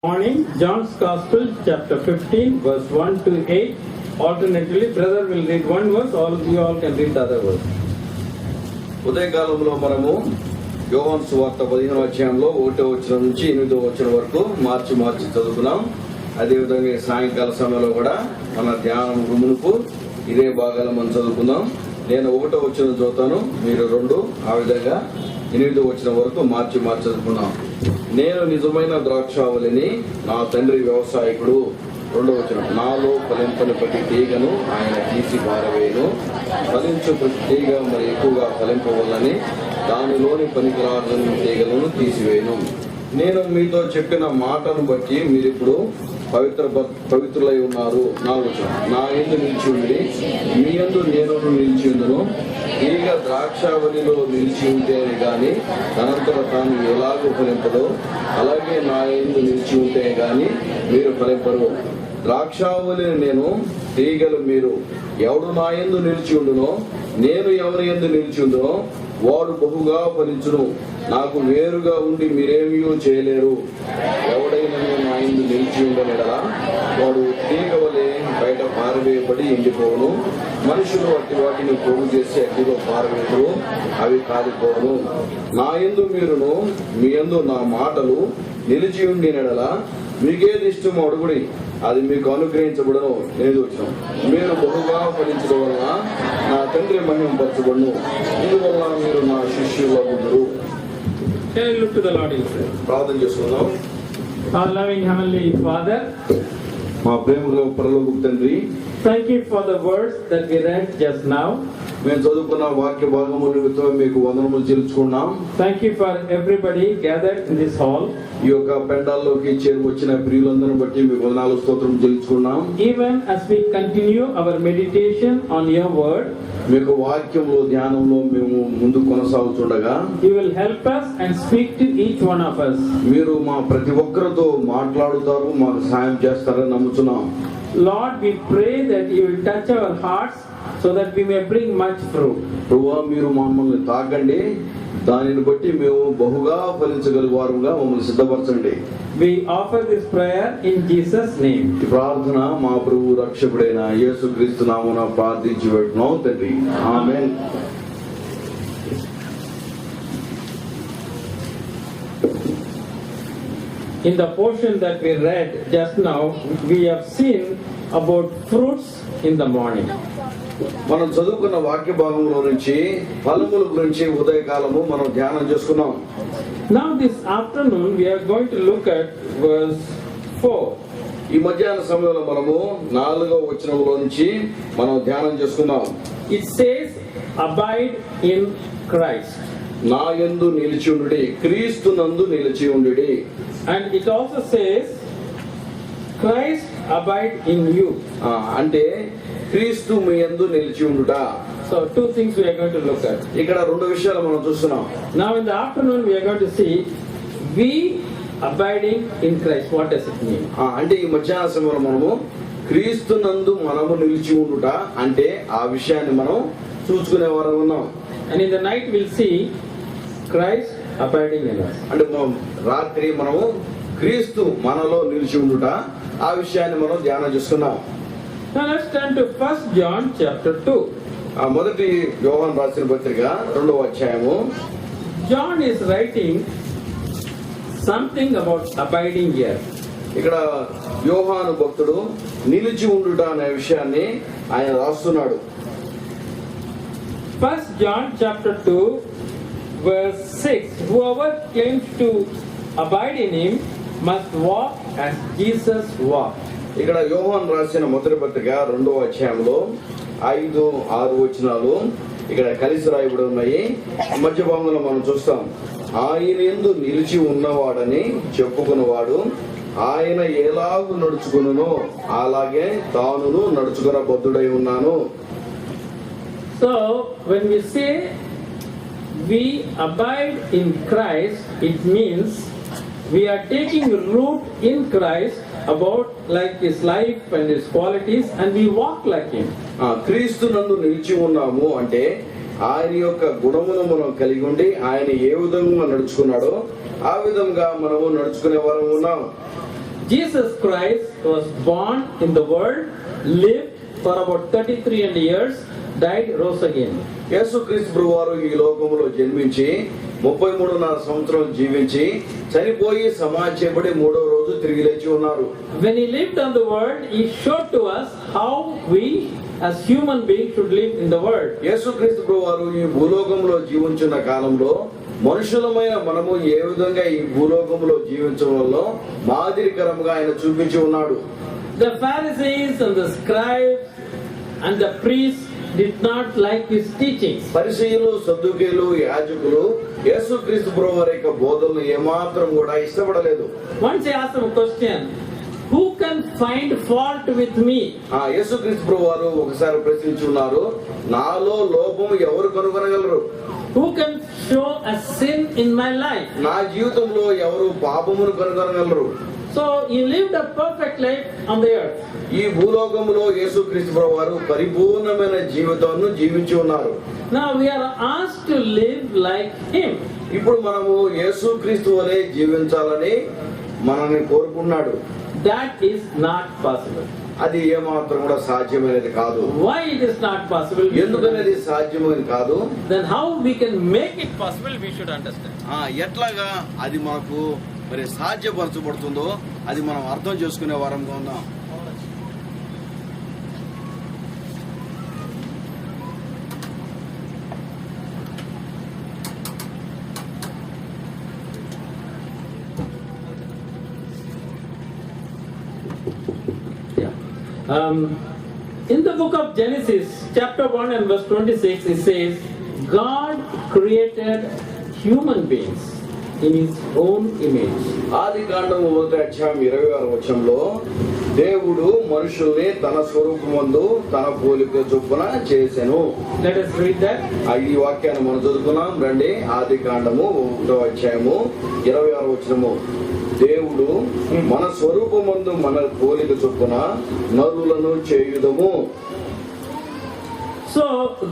Morning, John's Gospel, chapter 15, verse 1 to 8. Alternatively, brother will read one verse, you all can read the other verse. ఉదయకాలంలో మనము యోహాను సువార్త 15వ అధ్యాయంలో 1వ వచనం నుంచి 8వ వచనం వరకు మార్చి చదువుకున్నాం. అదేవిధంగా సాయంకాల సమయంలో కూడా మన ధ్యానం మునుపు ఇదే భాగాలు మనం చదువుకుందాం. నేను 1వ వచనం చదువుతాను, మీరు 2, ఆ విధంగా 8వ వచనం వరకు మార్చి చదువుకున్నాం. నేను నిజమైన ద్రాక్షావళిని, నా తండ్రి వ్యవసాయకుడు. 2వ వచనం, నాలో ఫలింపని ప్రతి తీగను ఆయన తీసి పారవేయను, ఫలించు ప్రతి తీగ మరి ఎక్కువగా ఫలింపవల్లని దానిలోని పనికిరాని తీగలను తీసివేయను. నేను మీతో చెప్పిన మాటను బట్టి మీరిప్పుడు పవిత్రులై ఉన్నారు. 4వ వచనం, నా యందు నిలిచి ఉండి మీ యందు నేను నిలిచి ఉందును. తీగ ద్రాక్షావళిలో నిలిచి ఉంటే గాని తనంతట తాను ఎలాగో ఫలింపదో, అలాగే నా యందు నిలిచి ఉంటే గాని మీరు ఫలింపరు. ద్రాక్షావళిని నేను, తీగలు మీరు. ఎవడు నా యందు నిలిచి ఉండునో, నేను ఎవరి యందు నిలిచి ఉండునో వాడు బహుగా ఫలించును. నాకు వేరుగా ఉండి మీరేమీ చేయలేరు. ఎవడైనా నా యందు నిలిచి ఉండలేడలా వాడు తీగ వలె బయట పారవేయబడి ఎండిపోవును. మనుషులు వాటిని పోగు చేసి అగ్నిలో పారవేయరు, అవి కాలిపోవును. నా యందు మీరును, మీ యందు నా మాటలు నిలిచి ఉండినడలా మీకేది ఇష్టమో అడుగుడి, అది మీకు అనుగ్రహించబడను. 8వ వచనం, మీరు బహుగా ఫలించడం వలన నా తండ్రి మహిమపరచబడును, ఇందువల్ల మీరు నా శిష్యులగుదురు. ప్రార్థన చేసుకుందాం. Our loving Heavenly Father, మా ప్రేమలో పరలోకపు తండ్రి, thank you for the words that we read just now. మేము చదువుకున్న వాక్య భాగము నిమిత్తం మీకు వందనములు చెల్లించుకున్నాం. Thank you for everybody gathered in this hall. ఈ యొక్క పెండాల్లోకి చేరి వచ్చిన ప్రియులందరిని బట్టి మీకు వందనాలు స్తోత్రం చెల్లించుకున్నాం. Even as we continue our meditation on your word, మీకు వాక్యంలో ధ్యానంలో మేము ముందు కొనసాగుతుండగా you will help us and speak to each one of us. మీరు మా ప్రతి ఒక్కరితో మాట్లాడుతారు, మాకు సాయం చేస్తారని నమ్ముతున్నాం. Lord, we pray that you will touch our hearts so that we may bring much fruit. ప్రభువా, మీరు మమ్మల్ని తాకండి, దానిని బట్టి మేము బహుగా ఫలించగలిగారుగా మమ్మల్ని సిద్ధపరచండి. We offer this prayer in Jesus' name. ఈ ప్రార్థన మా ప్రభు రక్షకుడైన యేసుక్రీస్తు నామమున ప్రార్థించి పెట్టున్నాం తండ్రి, ఆమేన్. In the portion that we read just now, we have seen about fruits in the morning. మనం చదువుకున్న వాక్య భాగంలో నుంచి ఫలముల గురించి ఉదయకాలము మనం ధ్యానం చేసుకున్నాం. Now this afternoon we are going to look at verse 4. ఈ మధ్యాహ్న సమయంలో మనము 4వ వచనంలో నుంచి మనం ధ్యానం చేసుకున్నాం. It says, abide in Christ. నా యందు నిలిచి ఉండుడి, క్రీస్తు నందు నిలిచి ఉండుడి. And it also says, Christ abide in you. అంటే క్రీస్తు మీ యందు నిలిచి ఉండుట. So two things we are going to look at. ఇక్కడ 2 విషయాలు మనం చూస్తున్నాం. Now in the afternoon we are going to see, we abiding in Christ. What does it mean? అంటే ఈ మధ్యాహ్న సమయంలో మనము క్రీస్తు నందు మనము నిలిచి ఉండుట అంటే ఆ విషయాన్ని మనం చూసుకునే వారం ఉన్నాం. And in the night we'll see Christ abiding in us. అంటే రాత్రి మనము క్రీస్తు మనలో నిలిచి ఉండుట ఆ విషయాన్ని మనం ధ్యానం చేసుకున్నాం. Now let's turn to 1 John chapter 2. మొదటి యోహాను రాసిన పత్రిక 2వ అధ్యాయము. John is writing something about abiding here. ఇక్కడ యోహాను భక్తుడు నిలిచి ఉండుట అనే విషయాన్ని ఆయన రాస్తున్నాడు. 1 John chapter 2 verse 6. Whoever claims to abide in him must walk as Jesus walked. ఇక్కడ యోహాను రాసిన మొదటి పత్రిక 2వ అధ్యాయంలో 5, 6 వచనాలు ఇక్కడ కలిసి రాయబడి ఉన్నాయి. మధ్య భాగంలో మనం చూస్తాం, ఆయన యందు నిలిచి ఉన్నవాడని చెప్పుకున్నవాడు ఆయన ఎలాగూ నడుచుకునునో అలాగే తానును నడుచుకున్న బద్ధుడై ఉన్నాను. So when we say we abide in Christ, it means we are taking root in Christ about like his life and his qualities, and we walk like him. క్రీస్తు నందు నిలిచి ఉన్నాము అంటే ఆయన యొక్క గుణమును మనం కలిగి ఉండి ఆయన ఏ విధంగా నడుచుకున్నాడో ఆ విధంగా మనము నడుచుకునే వారం ఉన్నాం. Jesus Christ was born in the world, lived for about 33 and years, died, rose again. యేసుక్రీస్తు ప్రభువారు ఈ లోకంలో జన్మించి 33.5 సంవత్సరం జీవించి చనిపోయి సమాధి చేయబడి 3వ రోజు తిరిగి లేచి ఉన్నారు. When he lived on the world, he showed to us how we as human beings should live in the world. యేసుక్రీస్తు ప్రభువారు ఈ భూలోకంలో జీవించిన కాలంలో మనుషులమైన మనము ఏ విధంగా ఈ భూలోకంలో జీవించడంలో మాదిరికరంగా ఆయన చూపించి ఉన్నాడు. The Pharisees and the scribes and the priests did not like his teachings. పరిసయ్యులు, సద్దుకేయులు, యాజకులు యేసుక్రీస్తు ప్రభువారి యొక్క బోధనలు ఏమాత్రం కూడా ఇష్టపడలేదు. Once he asked them a question, who can find fault with me? యేసుక్రీస్తు ప్రభువారు ఒకసారి ప్రశ్నించున్నారు, నాలో లోపం ఎవరు కనుగొనగలరు? Who can show a sin in my life? నా జీవితంలో ఎవరు పాపమును కనుగొనగలరు? So he lived a perfect life on the earth. ఈ భూలోకంలో యేసుక్రీస్తు ప్రభువారు పరిపూర్ణమైన జీవితాన్ని జీవించి ఉన్నారు. Now we are asked to live like him. ఇప్పుడు మనము యేసుక్రీస్తు వలె జీవించాలని మనల్ని కోరుకున్నాడు. That is not possible. అది ఏమాత్రం కూడా సాధ్యమైనది కాదు. Why it is not possible? ఎందుకనేది సాధ్యమైనది కాదు. Then how we can make it possible, we should understand. ఎట్లాగా అది మాకు మరి సాధ్యపరచబడుతుందో అది మనం అర్థం చేసుకునే వారంగా ఉన్నాం. In the book of Genesis, chapter 1 and verse 26, it says, God created human beings in his own image. ఆది కాండము 1:26 వచనంలో దేవుడు మనుషుల్ని తన స్వరూపమందు తన పోలిక చొప్పున చేసెను. Let us read that. ఈ వాక్యాన్ని మనం చదువుకున్నాం రండి. ఆది కాండము 1:26 వచనము, దేవుడు మన స్వరూపమందు మన పోలిక చొప్పున నరులను చేయుదము. So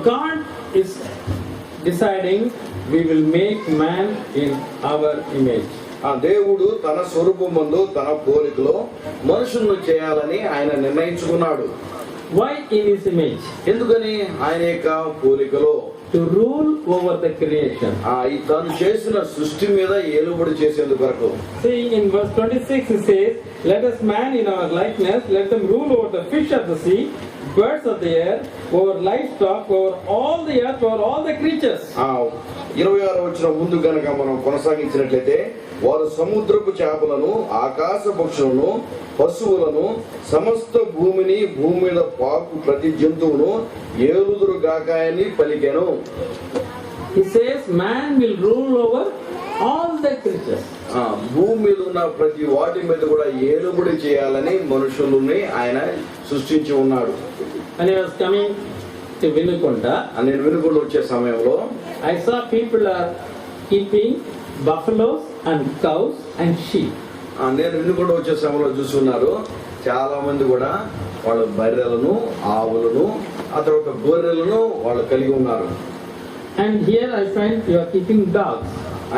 God is deciding we will make man in our image. దేవుడు తన స్వరూపమందు తన పోలికలో మనుషులను చేయాలని ఆయన నిర్ణయించుకున్నాడు. Why in his image? ఎందుకని? ఆయన యొక్క పోలికలో To rule over the creation. తను చేసిన సృష్టి మీద ఏలుబడి చేసేందుకు వరకు. See, in verse 26 it says, let us man in our likeness, let them rule over the fish of the sea, birds of the air, over livestock, over all the earth, over all the creatures. 26 వచనం ముందు గనక మనం కొనసాగించినట్లయితే, వారు సముద్రపు చేపలను, ఆకాశ పక్షులను, పశువులను, సమస్త భూమిని, భూమి మీద పాకు ప్రతి జంతువును ఏలుదురు గాకాయని పలికెను. He says man will rule over all the creatures. భూమి మీద ఉన్న ప్రతి వాటి మీద కూడా ఏలుబడి చేయాలని మనుషులని ఆయన సృష్టించి ఉన్నాడు. When I was coming to Vinukonda, నేను వినుకొండ వచ్చే సమయంలో I saw people are keeping buffaloes and cows and sheep. నేను వినుకొండ వచ్చే సమయంలో చూస్తున్నారు, చాలా మంది కూడా వాళ్ళ బర్రెలను, ఆవులను, ఆ తర్వాత గొర్రెలను వాళ్ళు కలిగి ఉన్నారు. And here I find you are keeping dogs.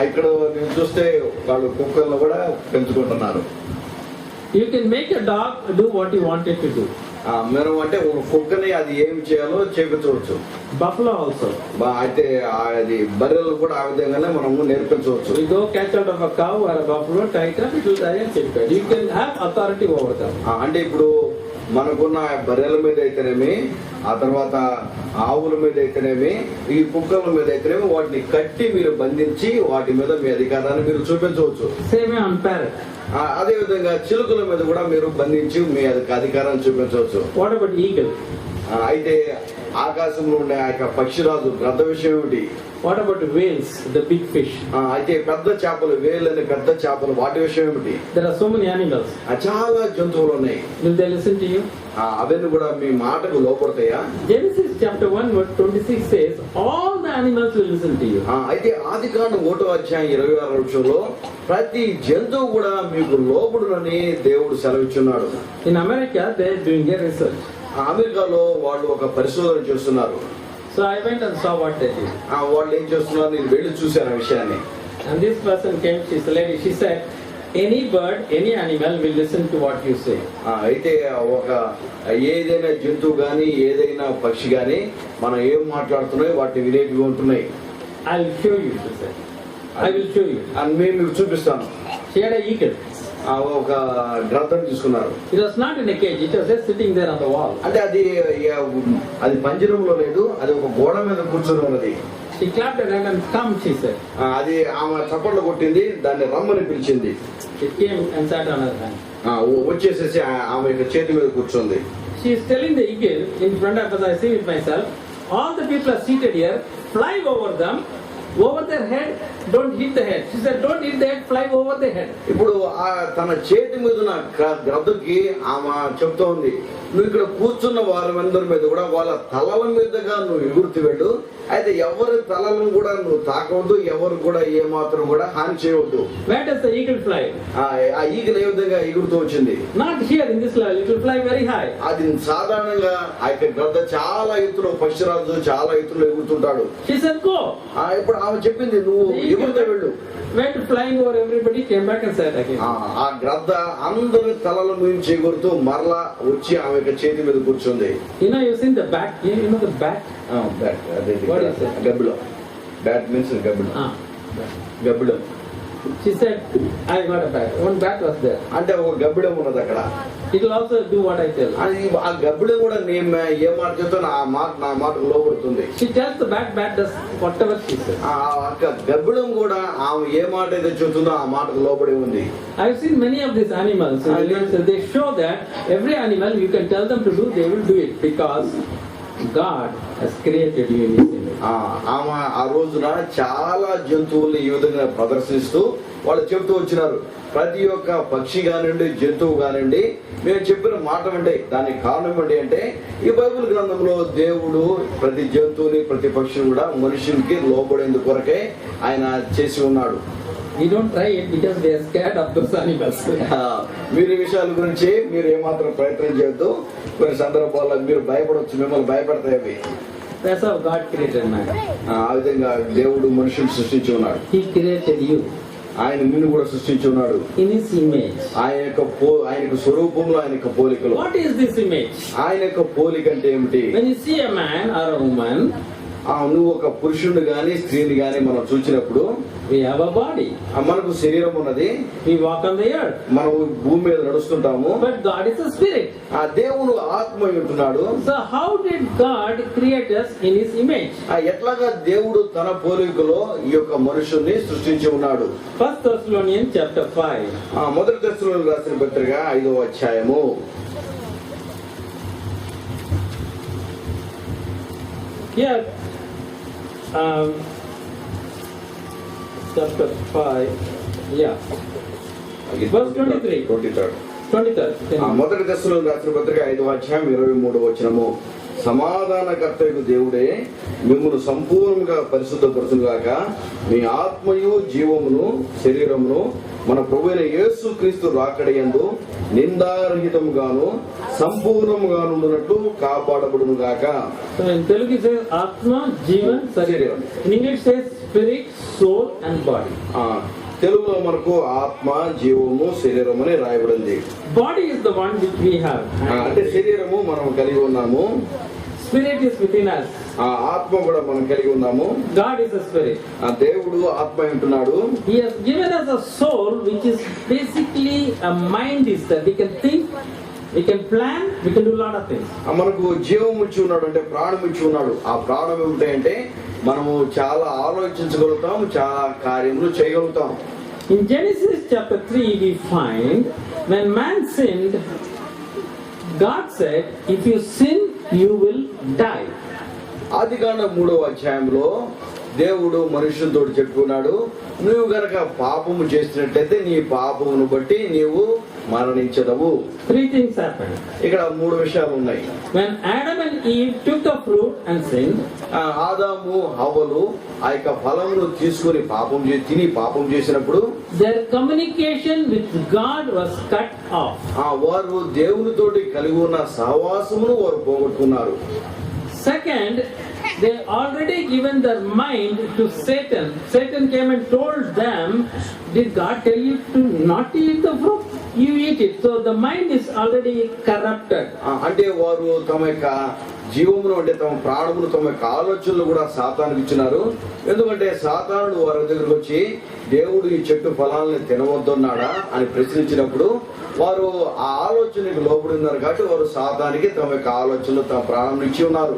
ఇక్కడ నేను చూస్తే వాళ్ళు కుక్కలను కూడా పెంచుకుంటున్నారు. You can make a dog do what you want it to do. మనం అంటే ఒక కుక్కని అది ఏం చేయాలో చేపించవచ్చు. Buffalo also. అయితే అది బర్రెలు కూడా ఆ విధంగానే మనము నేర్పించవచ్చు. You go catch out of a cow or a buffalo, tie it up, it will die and sit there. You can have authority over them. అంటే ఇప్పుడు మనకున్న బర్రెల మీద అయితేనేమి, ఆ తర్వాత ఆవుల మీద అయితేనేమి, ఈ కుక్కల మీద అయితేనేమి వాటిని కట్టి మీరు బంధించి వాటి మీద మీ అధికారాన్ని మీరు చూపించవచ్చు. Same way on parrot. అదే విధంగా చిలుకల మీద కూడా మీరు బంధించి మీ అధికారాన్ని చూపించవచ్చు. What about eagle? అయితే ఆకాశంలో ఉండే ఆ యొక్క పక్షిరాజు పెద్ద విషయం ఏమిటి? What about whales, the big fish? అయితే పెద్ద చేపలు, వేలని పెద్ద చేపలు, వాటి విషయం ఏమిటి? There are so many animals. చాలా జంతువులు ఉన్నాయి. Will they listen to you? అవన్నీ కూడా మీ మాటకు లోపడతాయా? Genesis chapter 1 verse 26 says all the animals will listen to you. అయితే ఆదికాండం 1:26 ప్రతి జంతువు కూడా మీకు లోబడునని దేవుడు సెలవిచ్చున్నాడు. In America they are doing a research. అమెరికాలో వాళ్ళు ఒక పరిశోధన చేస్తున్నారు. So I went and saw what they did. వాళ్ళు ఏం చేస్తున్నారు నేను వెళ్ళి చూశాను ఆ విషయాన్ని. And this person came, she's a lady, she said, any bird, any animal will listen to what you say. అయితే ఒక ఏదైనా జంతువు గాని ఏదైనా పక్షి గాని మనం ఏం మాట్లాడుతున్నాయో వాటిని వినేటివి ఉంటున్నాయి. I will show you, she said. I will show you. అని మేము మీకు చూపిస్తాను. She had an eagle. ఒక గ్రంథం తీసుకున్నారు. It was not in a cage, it was just sitting there on the wall. అంటే అది పంజరంలో లేదు, అది ఒక గోడ మీద కూర్చొని ఉన్నది. She clapped her hand and come, she said. అది ఆమె చప్పట్లు కొట్టింది, దాన్ని రమ్మని పిలిచింది. It came and sat on her hand. వచ్చేసేసి ఆమె చేతి మీద కూర్చుంది. She is telling the eagle in front of us, I see it myself, all the people are seated here, fly over them, over their head, don't hit the head. She said, don't hit the head, fly over the head. ఇప్పుడు తన చేతి మీద ఉన్న గ్రద్దకి ఆమె చెప్తా ఉంది, నువ్వు ఇక్కడ కూర్చున్న వాళ్ళందరి మీద కూడా వాళ్ళ తలల మీదుగా నువ్వు ఎగురుతూ వెళ్ళు, అయితే ఎవరి తలలను కూడా నువ్వు తాకవద్దు, ఎవరు కూడా ఏ మాత్రం కూడా హాని చేయవద్దు. Where does the eagle fly? ఆ ఈగలు ఏ విధంగా ఎగురుతూ వచ్చింది? Not here in this level, it will fly very high. అది సాధారణంగా ఆ యొక్క గ్రద్ద చాలా ఎత్తులో, పక్షిరాజు చాలా ఎత్తులో ఎగురుతుంటాడు. She said, go. ఇప్పుడు ఆమె చెప్పింది, నువ్వు ఎగురుతూ వెళ్ళు. Went flying over everybody, came back and sat again. ఆ గ్రద్ద అందరి తలల నుంచి ఎగురుతూ మరలా వచ్చి ఆమె యొక్క చేతి మీద కూర్చుంది. You know, you've seen the bat. You know the bat? Bat, అదే What is it? Gabbilam. Bat means Gabbilam. Bat. Gabbilam She said, I got a bat. One bat was there. అంటే ఒక గబ్బిలం ఉన్నది అక్కడ. It will also do what I tell. అది ఆ గబ్బిలం కూడా నేను ఏ మాట చెప్తానో ఆ మాట నా మాటకు లోబడుతుంది. She tells the bat, bat does whatever she says. ఆ గబ్బిలం కూడా ఆమె ఏ మాట అయితే చెప్తుందో ఆ మాటకు లోబడి ఉంది. I've seen many of these animals. They show that every animal you can tell them to do, they will do it because God has created you in His image. ఆమె ఆ రోజున చాలా జంతువుల్ని ఈ విధంగా ప్రదర్శిస్తూ వాళ్ళు చెప్తూ వచ్చినారు, ప్రతి ఒక్క పక్షి కానివ్వండి, జంతువు కానివ్వండి, మేము చెప్పిన మాట అంటే దానికి కారణం ఏంటి అంటే ఈ బైబిల్ గ్రంథంలో దేవుడు ప్రతి జంతువుని ప్రతి పక్షిని కూడా మనుషులకి లోబడేందుకు కొరకే ఆయన చేసి ఉన్నాడు. We don't try it because we are scared of those animals. మీరు ఈ విషయాల గురించి మీరు ఏమాత్రం ప్రయత్నం చేయొద్దు. కొన్ని సందర్భాల్లో మీరు భయపడవచ్చు, మిమ్మల్ని భయపడతాయి అవి. That's how God created man. ఆ విధంగా దేవుడు మనుషులు సృష్టించి ఉన్నాడు. He created you ఆయన నిన్ను కూడా సృష్టించి ఉన్నాడు. in His image. ఆయనకు స్వరూపంలో, ఆయనకు పోలికలో. What is this image? ఆయన యొక్క పోలిక అంటే ఏమిటి? When you see a man or a woman, నువ్వు ఒక పురుషుడు గాని స్త్రీని గాని మనం చూసినప్పుడు we have a body. మనకు శరీరం ఉన్నది, We walk on the earth. మనం భూమి మీద నడుస్తుంటాము. But God is a spirit. ఆ దేవుడు ఆత్మ ఉంటున్నాడు. So how did God create us in His image? ఎట్లాగా దేవుడు తన పోలికలో ఈ యొక్క మనుషుల్ని సృష్టించి ఉన్నాడు? 1 Thessalonians chapter 5. మొదటి దశలోనికి రాసిన పత్రిక 5వ అధ్యాయము. Here, chapter 5, yeah, verse 23. 23rd. మొదటి దశలో రాసిన పత్రిక 5వ అధ్యాయం 23వ వచనము. సమాధానకర్తయగు దేవుడే మిమ్మల్ని సంపూర్ణంగా పరిశుద్ధపరచుగాక, మీ ఆత్మయు జీవమును శరీరమును మన ప్రభువైన యేసుక్రీస్తు రాకడయందు నిందారహితముగాను సంపూర్ణముగానున్నట్లు కాపాడబడునుగాక. So in Telugu it says Atma, Jivan, Shariram. In English it says spirit, soul and body. తెలుగులో మనకు ఆత్మ, జీవము, శరీరం అని రాయబడింది. Body is the one which we have. అంటే శరీరము మనం కలిగి ఉన్నాము. Spirit is within us. ఆత్మ కూడా మనం కలిగి ఉన్నాము. God is a spirit. దేవుడు ఆత్మ ఉంటున్నాడు. He has given us a soul which is basically a mind is that we can think, we can plan, we can do a lot of things. మనకు జీవం ఇచ్చి ఉన్నాడు, అంటే ప్రాణం ఇచ్చి ఉన్నాడు. ఆ ప్రాణం ఏమిటంటే మనము చాలా ఆలోచించగలుగుతాం, చాలా కార్యములు చేయగలుగుతాం. In Genesis chapter 3 we find when man sinned, God said, if you sin, you will die. ఆదికాండం 3వ అధ్యాయంలో దేవుడు మనుషులతో చెప్పుకున్నాడు, నువ్వు గనక పాపము చేసినట్లయితే నీ పాపమును బట్టి నీవు మరణించదవు. 3 things happened. ఇక్కడ 3 విషయాలు ఉన్నాయి. When Adam and Eve took the fruit and sinned, ఆదాము హవ్వలు ఆ యొక్క ఫలమును తీసుకుని తిని పాపం చేసినప్పుడు their communication with God was cut off. వారు దేవునితోటి కలిగి ఉన్న సహవాసమును వారు పోగొట్టుకున్నారు. Second, they already given their mind to Satan. Satan came and told them, did God tell you to not eat the fruit? You eat it. So the mind is already corrupted. అంటే వారు తమ యొక్క జీవమును అంటే తమ ప్రాణమును తమ యొక్క ఆలోచనలు కూడా సాతానుకి ఇచ్చినారు. ఎందుకంటే సాతానుడు వారి దగ్గరకు వచ్చి దేవుడు ఈ చెట్టు ఫలాలను తినవద్దన్నాడా అని ప్రశ్నించినప్పుడు వారు ఆ ఆలోచనకు లోబడి ఉన్నారు కాబట్టి వారు సాతానికి తమ యొక్క ఆలోచనలు తమ ప్రాణం ఇచ్చి ఉన్నారు.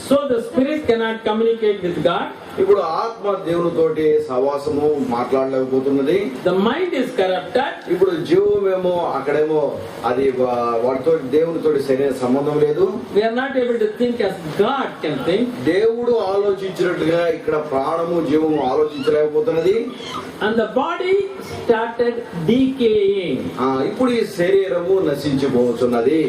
So the spirit cannot communicate with God. ఇప్పుడు ఆత్మ దేవునితోటి సహవాసము మాట్లాడలేకపోతున్నది. The mind is corrupted. ఇప్పుడు జీవమేమో అక్కడేమో అది వాటితో దేవునితోటి సరైన సంబంధం లేదు. We are not able to think as God can think. దేవుడు ఆలోచించినట్టుగా ఇక్కడ ప్రాణము జీవము ఆలోచించలేకపోతున్నది. And the body started decaying. ఇప్పుడు ఈ శరీరము నశించిపోతున్నది.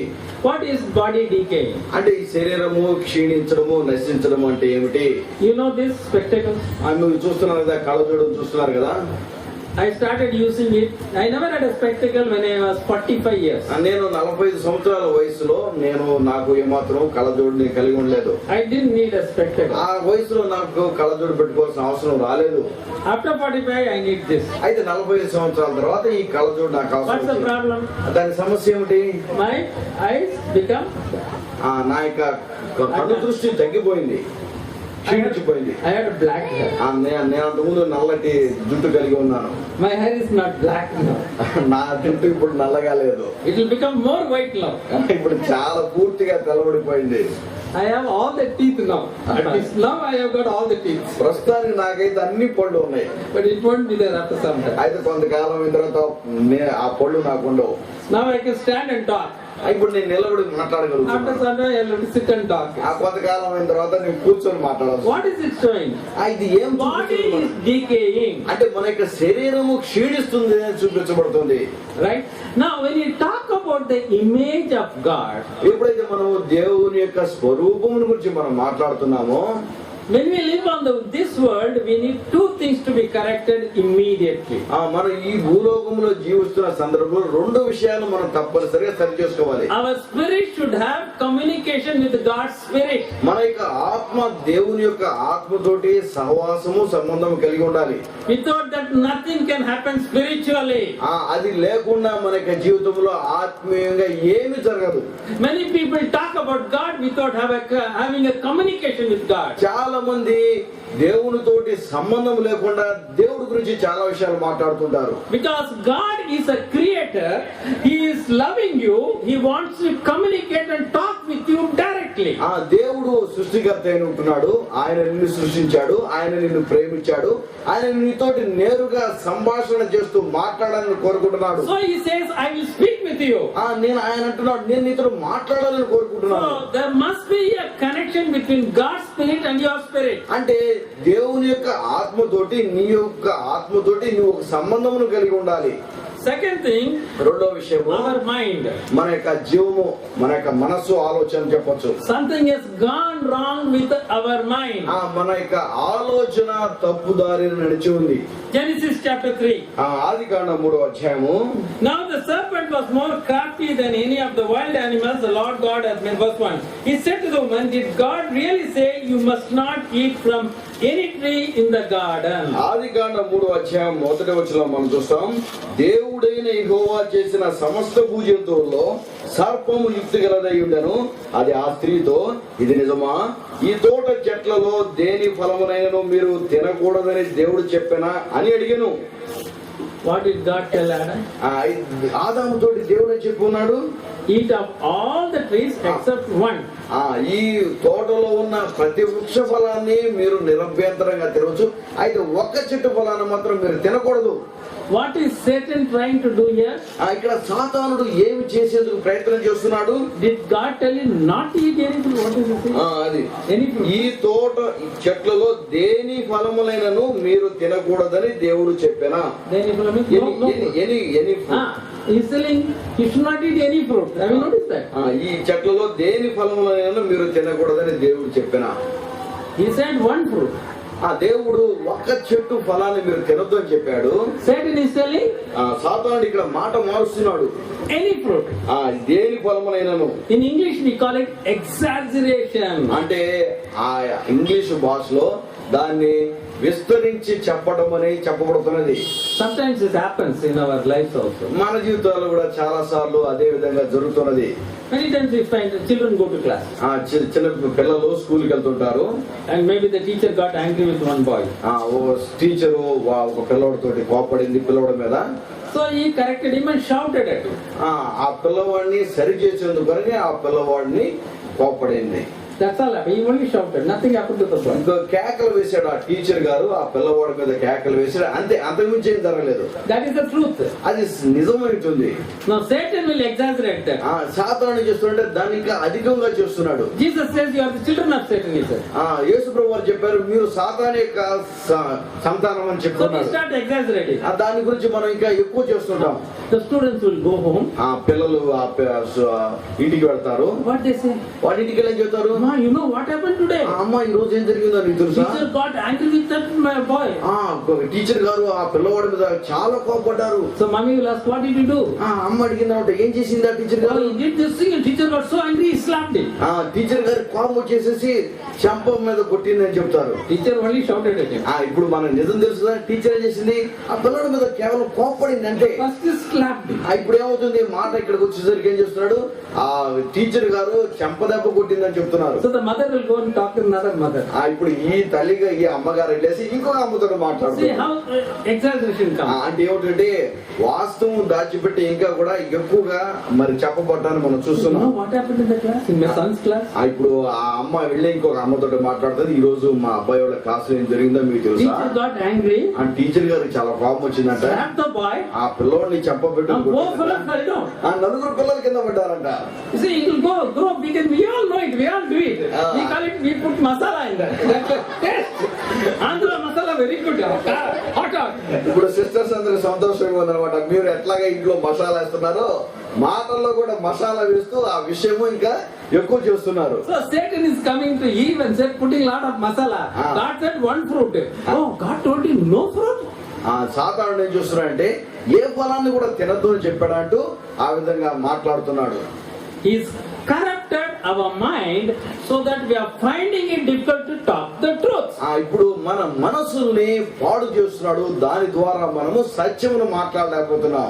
What is body decaying? అంటే ఈ శరీరము క్షీణించడము నశించడము అంటే ఏమిటి? You know this spectacles? మీరు చూస్తున్నారు కదా, కళ్ళజోడు చూస్తున్నారు కదా. I started using it. I never had a spectacle when I was 45 years. నేను 45 సంవత్సరాల వయసులో నాకు ఏమాత్రం కళ్ళజోడుని కలిగి ఉండలేదు. I didn't need a spectacle. ఆ వయసులో నాకు కళ్ళజోడు పెట్టుకోవాల్సిన అవసరం రాలేదు. After 45 I need this. అయితే 45 సంవత్సరాల తర్వాత ఈ కళ్ళజోడు నాకు అవసరం. What's the problem? దాని సమస్య ఏమిటి? My eyes become నా యొక్క కన్ను దృష్టి తగ్గిపోయింది, క్షీణించిపోయింది. I had a black hair. నేను అంతకుముందు నల్లటి జుట్టు కలిగి ఉన్నాను. My hair is not black now. నా జుట్టు ఇప్పుడు నల్లగా లేదు. It will become more white now. ఇప్పుడు చాలా పూర్తిగా తెల్లబడిపోయింది. I have all the teeth now. At least now I have got all the teeth. ప్రస్తుతానికి నాకైతే అన్ని పళ్ళు ఉన్నాయి. But it won't be there after some time. అయితే కొంతకాలం అయిన తర్వాత ఆ పళ్ళు నాకు ఉండవు. Now I can stand and talk. ఇప్పుడు నేను నిలబడి మాట్లాడగలుగుతాను. After some time I will sit and talk. ఆ కొంతకాలం అయిన తర్వాత నేను కూర్చొని మాట్లాడాలి. What is it showing? ఇది ఏం Body is decaying. అంటే మన యొక్క శరీరము క్షీణిస్తుంది అని చూపించబడుతుంది. Right? Now when you talk about the image of God, ఎప్పుడైతే మనం దేవుని యొక్క స్వరూపమును గురించి మనం మాట్లాడుతున్నామో, when we live on this world, we need two things to be corrected immediately. మనం ఈ భూలోకంలో జీవిస్తున్న సందర్భంలో రెండు విషయాలు మనం తప్పనిసరిగా సరి చేసుకోవాలి. Our spirit should have communication with God's spirit. మన యొక్క ఆత్మ దేవుని యొక్క ఆత్మతోటి సహవాసము సంబంధం కలిగి ఉండాలి. Without that nothing can happen spiritually. అది లేకుండా మన యొక్క జీవితంలో ఆత్మీయంగా ఏమీ జరగదు. Many people talk about God without having a communication with God. చాలా మంది దేవునితోటి సంబంధం లేకుండా దేవుడి గురించి చాలా విషయాలు మాట్లాడుతుంటారు. Because God is a creator, He is loving you, He wants to communicate and talk with you directly. దేవుడు సృష్టికర్త అయిన ఉంటున్నాడు. ఆయన నిన్ను సృష్టించాడు, ఆయన నిన్ను ప్రేమించాడు, ఆయన నీతోటి నేరుగా సంభాషణ చేస్తూ మాట్లాడాలని కోరుకుంటున్నాడు. So He says, I will speak with you. ఆయన అంటున్నాడు, నేను నీతో మాట్లాడాలని కోరుకుంటున్నాను. So there must be a connection between God's spirit and your spirit. అంటే దేవుని యొక్క ఆత్మతోటి నీ యొక్క ఆత్మతోటి నువ్వు ఒక సంబంధమును కలిగి ఉండాలి. Second thing, రెండో విషయం, our mind. మన యొక్క జీవము, మన యొక్క మనస్సు, ఆలోచన చెప్పొచ్చు. Something has gone wrong with our mind. మన యొక్క ఆలోచన తప్పుదారిని నడిచి ఉంది. Genesis chapter 3. ఆదికాండం 3వ అధ్యాయము. Now the serpent was more crafty than any of the wild animals the Lord God has made. Verse 1. He said to the woman, did God really say you must not eat from any tree in the garden? ఆదికాండం 3వ అధ్యాయం 1వ వచనం మనం చూస్తాం. దేవుడైన యెహోవా చేసిన సమస్త భూజంతువుల్లో సర్పము యుక్తి గలదై ఉండెను. అది ఆ స్త్రీతో, ఇది నిజమా? ఈ తోట చెట్లలో దేని ఫలమునైనను మీరు తినకూడదని దేవుడు చెప్పెనా అని అడిగాను. What did God tell Adam? ఆదాము తోటి దేవుడు చెప్పున్నాడు, Eat of all the trees except one. ఈ తోటలో ఉన్న ప్రతి వృక్ష ఫలాన్ని మీరు నిరభ్యంతరంగా తినవచ్చు, అయితే ఒక్క చెట్టు ఫలాన్ని మాత్రం మీరు తినకూడదు. What is Satan trying to do here? ఇక్కడ సాతానుడు ఏమి చేసేందుకు ప్రయత్నం చేస్తున్నాడు? Did God tell him not to eat any fruit? What is it? అది Any fruit? ఈ తోట చెట్లలో దేని ఫలములైనను మీరు తినకూడదని దేవుడు చెప్పానా? Any fruit? No fruit. He's telling you should not eat any fruit. Have you noticed that? ఈ చెట్లలో దేని ఫలములైనను మీరు తినకూడదని దేవుడు చెప్పానా? He said one fruit. ఆ దేవుడు ఒక్క చెట్టు ఫలాన్ని మీరు తినొద్దు అని చెప్పాడు. Satan is telling సాతానుడు ఇక్కడ మాట మారుస్తున్నాడు. any fruit. దేని ఫలములైనను. In English we call it exaggeration. అంటే ఆ ఇంగ్లీష్ భాషలో దాన్ని విస్తరించి చెప్పడం అని చెప్పబడుతున్నది. Sometimes it happens in our lives also. మన జీవితాల్లో కూడా చాలా సార్లు అదే విధంగా జరుగుతున్నది. Many times we find the children go to class. చిన్న పిల్లలు స్కూల్కి వెళ్తుంటారు. And maybe the teacher got angry with one boy. ఓ టీచరు ఒక పిల్లవాడితోటి కోపడింది పిల్లవాడి మీద. So he corrected him and shouted at him. ఆ పిల్లవాడిని సరి చేసేందుకని ఆ పిల్లవాడిని కోపడింది. That's all. He only shouted. Nothing happened to the boy. ఇంకో కేకలు వేసాడు ఆ టీచర్ గారు, ఆ పిల్లవాడి మీద కేకలు వేసాడు, అంతే, అంతకుమించి ఏం జరగలేదు. That is the truth. అది నిజమైతుంది. Now Satan will exaggerate that. సాతానుడు చేస్తుంటే దాన్ని ఇంకా అధికంగా చేస్తున్నాడు. Jesus says you are the children of Satan, he said. యేసు ప్రభువు వారు చెప్పారు మీరు సాతాను యొక్క సంతానం అని So we చెప్తున్నారు. start exaggerating. దాని గురించి మనం ఇంకా ఎక్కువ చేస్తుంటాం. The students will go home. పిల్లలు ఇంటికి వెళ్తారు. What they say? వాడి ఇంటికి వెళ్ళి ఏం చెప్తారు? Ma, you know what happened today? అమ్మ ఈ రోజు ఏం జరిగిందో నీకు తెలుసా? Teacher got angry with that boy. Teacher గారు ఆ పిల్లవాడి మీద చాలా కోపడ్డారు. So mommy will ask, what did you do? అమ్మ అడిగిందంటే ఏం చేసింది ఆ టీచర్ Oh, గారు? he did this thing and teacher got so angry he slapped him. Teacher గారు కోపం వచ్చేసేసి చెంప మీద కొట్టిందని చెప్తారు. Teacher only shouted at him. ఇప్పుడు మన నిజం తెలుసుదా? టీచర్ ఏం చేసింది? ఆ పిల్లడి మీద కేవలం కోపడింది అంటే. First he slapped him. ఇప్పుడు ఏమవుతుంది? మాట ఇక్కడికి వచ్చేసరికి ఏం చేస్తున్నాడు? ఆ టీచర్ గారు చెంప దెబ్బ కొట్టిందని చెప్తున్నారు. So the mother will go and talk to another mother. ఇప్పుడు ఈ తల్లిగా ఈ అమ్మగారు వెళ్ళేసి ఇంకొక అమ్మతో See మాట్లాడుతున్నారు. how exaggeration comes. అంటే ఏమిటంటే వాస్తవం దాచిపెట్టి ఇంకా కూడా ఎక్కువగా మరి చెప్పబడ్డాన్ని మనం You know చూస్తున్నాం. what happened in the class? In my son's class? ఇప్పుడు ఆ అమ్మ వెళ్ళి ఇంకొక అమ్మతో మాట్లాడుతుంది. ఈ రోజు మా అబ్బాయి వాళ్ళ క్లాస్ లో ఏం జరిగిందో మీకు తెలుసా? Teacher got angry. ఆ టీచర్ గారికి చాలా కోపం వచ్చిందంట. Slapped the boy. ఆ పిల్లోడిని చెప్పబెట్టు Now both fellows fell down. నలుగురు పిల్లల కింద పడ్డారంట. You see, it will grow big and we all know it. We all do it. We call it, we put masala in that. That's the taste. Andhra masala very good. Hot. ఇప్పుడు sisters అందరికి సంతోషంగా ఉందన్నమాట. మీరు ఎట్లాగా ఇంట్లో మసాలా వేస్తున్నారో మాటల్లో కూడా మసాలా వేస్తూ ఆ విషయము ఇంకా ఎక్కువ చేస్తున్నారు. So Satan is coming to Eve and said, putting lot of masala. God said one fruit. Oh, God told him no fruit. సాతానుడు ఏం చూస్తున్నాడంటే ఏ ఫలాన్ని కూడా తినద్దు అని చెప్పాడంటూ ఆ విధంగా మాట్లాడుతున్నాడు. He's corrupted our mind so that we are finding it difficult to talk the truth. ఇప్పుడు మన మనసుల్ని పాడు చేస్తున్నాడు. దాని ద్వారా మనము సత్యమును మాట్లాడలేకపోతున్నాం.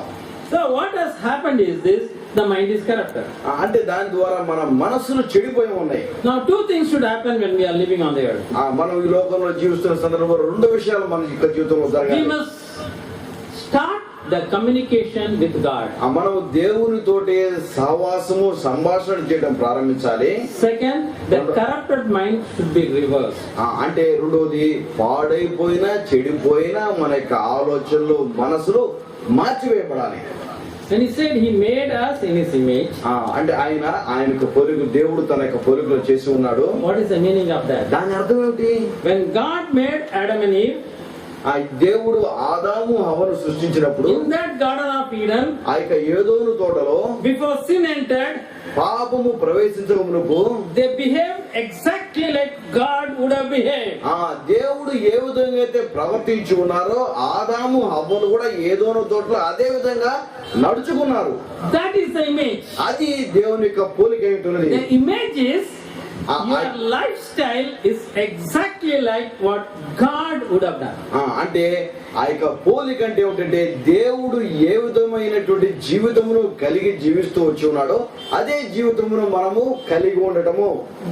So what has happened is this: the mind is corrupted. అంటే దాని ద్వారా మన మనసులు చెడిపోయి ఉన్నాయి. Now two things should happen when we are living on the earth. మనం ఈ లోకంలో జీవిస్తున్న సందర్భంలో రెండు విషయాలు మన యొక్క జీవితంలో We జరగాలి. must start the communication with God. మనం దేవునితోటి సహవాసము సంభాషణ చేయడం ప్రారంభించాలి. Second, the corrupted mind should be reversed. అంటే రెండోది పాడైపోయినా చెడిపోయినా మన యొక్క ఆలోచనలు మనసులు మార్చివేయబడాలి. When he said he made us in his image, అంటే ఆయనకు పోలిక దేవుడు తన యొక్క పోలికలో చేసి ఉన్నాడు. what is the meaning of that? దాని అర్థం ఏమిటి? When God made Adam and Eve, దేవుడు ఆదాము హవ్వను సృష్టించినప్పుడు in that Garden of Eden, ఆ యొక్క ఏదోను తోటలో before sin entered, పాపము ప్రవేశించకమునుపు they behaved exactly like God would have behaved. దేవుడు ఏ విధంగా అయితే ప్రవర్తించి ఉన్నారో ఆదాము హవ్వను కూడా ఏదోను తోటలో అదే విధంగా నడుచుకున్నారు. That is the image. అది దేవుని యొక్క పోలిక ఏంటున్నది. The image is your lifestyle is exactly like what God would have done. అంటే ఆ యొక్క పోలిక అంటే ఏమిటంటే దేవుడు ఏ విధమైనటువంటి జీవితమును కలిగి జీవిస్తూ వచ్చి ఉన్నాడో అదే జీవితమును మనము కలిగి ఉండటము.